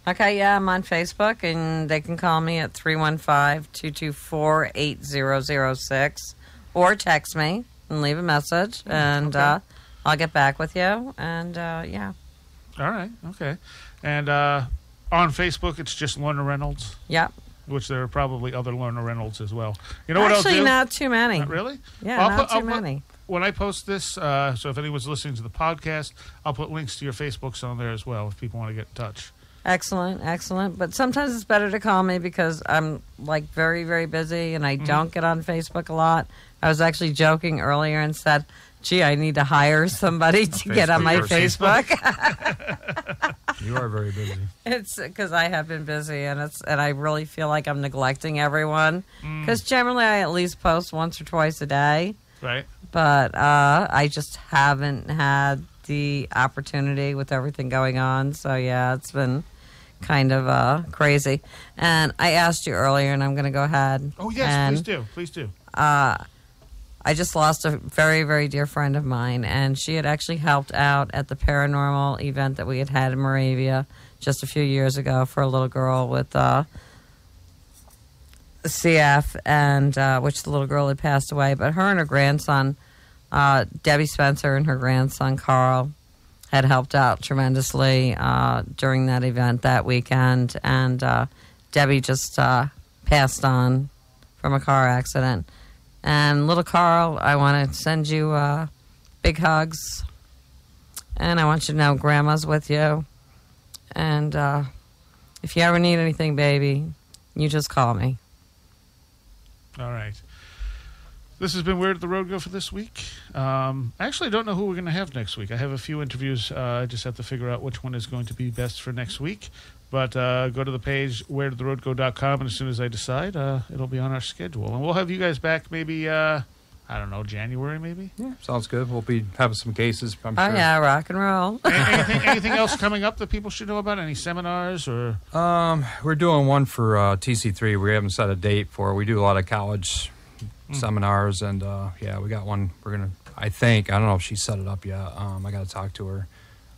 Okay, yeah, I'm on Facebook, and they can call me at 315-224-8006 or text me and leave a message, and I'll get back with you, and yeah. All right, okay. And on Facebook, it's just Lorna Reynolds? Yep. Which there are probably other Lorna Reynolds as well. You know what I'll do? Actually, not too many. Not really? Yeah, not too many. When I post this, so if anyone's listening to the podcast, I'll put links to your Facebooks on there as well if people want to get in touch. Excellent. But sometimes it's better to call me because I'm very, very busy and I don't get on Facebook a lot. I was actually joking earlier and said, gee, I need to hire somebody to get on my Facebook. You are very busy. It's because I have been busy, and I really feel like I'm neglecting everyone. Because generally I at least post once or twice a day. Right. But I just haven't had the opportunity with everything going on. So, yeah, it's been kind of crazy. And I asked you earlier, and I'm going to go ahead. Oh, yes, please do. I just lost a very, very dear friend of mine, and she had actually helped out at the paranormal event that we had in Moravia just a few years ago for a little girl with CF, and which the little girl had passed away. But her and her grandson, Debbie Spencer, and her grandson Carl had helped out tremendously during that event that weekend, and Debbie just passed on from a car accident. And little Carl, I want to send you big hugs. And I want you to know Grandma's with you. And if you ever need anything, baby, you just call me. All right. This has been Where Did the Road Go for this week. I actually don't know who we're going to have next week. I have a few interviews. I just have to figure out which one is going to be best for next week. But go to the page, wheredidtheroadgo.com, and as soon as I decide, it'll be on our schedule. And we'll have you guys back maybe, I don't know, January maybe? Yeah, sounds good. We'll be having some cases, I'm sure. Oh, yeah, rock and roll. Anything else coming up that people should know about? Any seminars? Or? We're doing one for TC3. We haven't set a date for. We do a lot of college seminars, and, we got one. We're going to, I don't know if she set it up yet. I got to talk to her.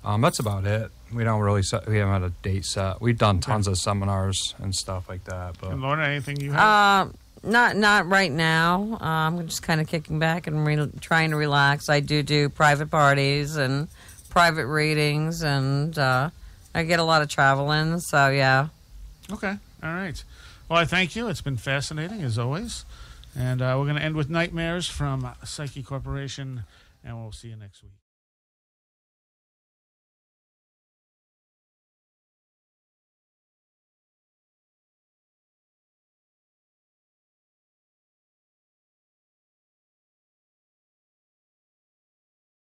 That's about it. We haven't had a date set. We've done tons of seminars and stuff like that. But and Lorna, anything you have? Not right now. I'm just kind of kicking back and trying to relax. I do private parties and private readings, and I get a lot of travel in, so yeah. Okay. All right. Well, I thank you. It's been fascinating, as always. And we're going to end with Nightmares from Psyche Corporation, and we'll see you next week.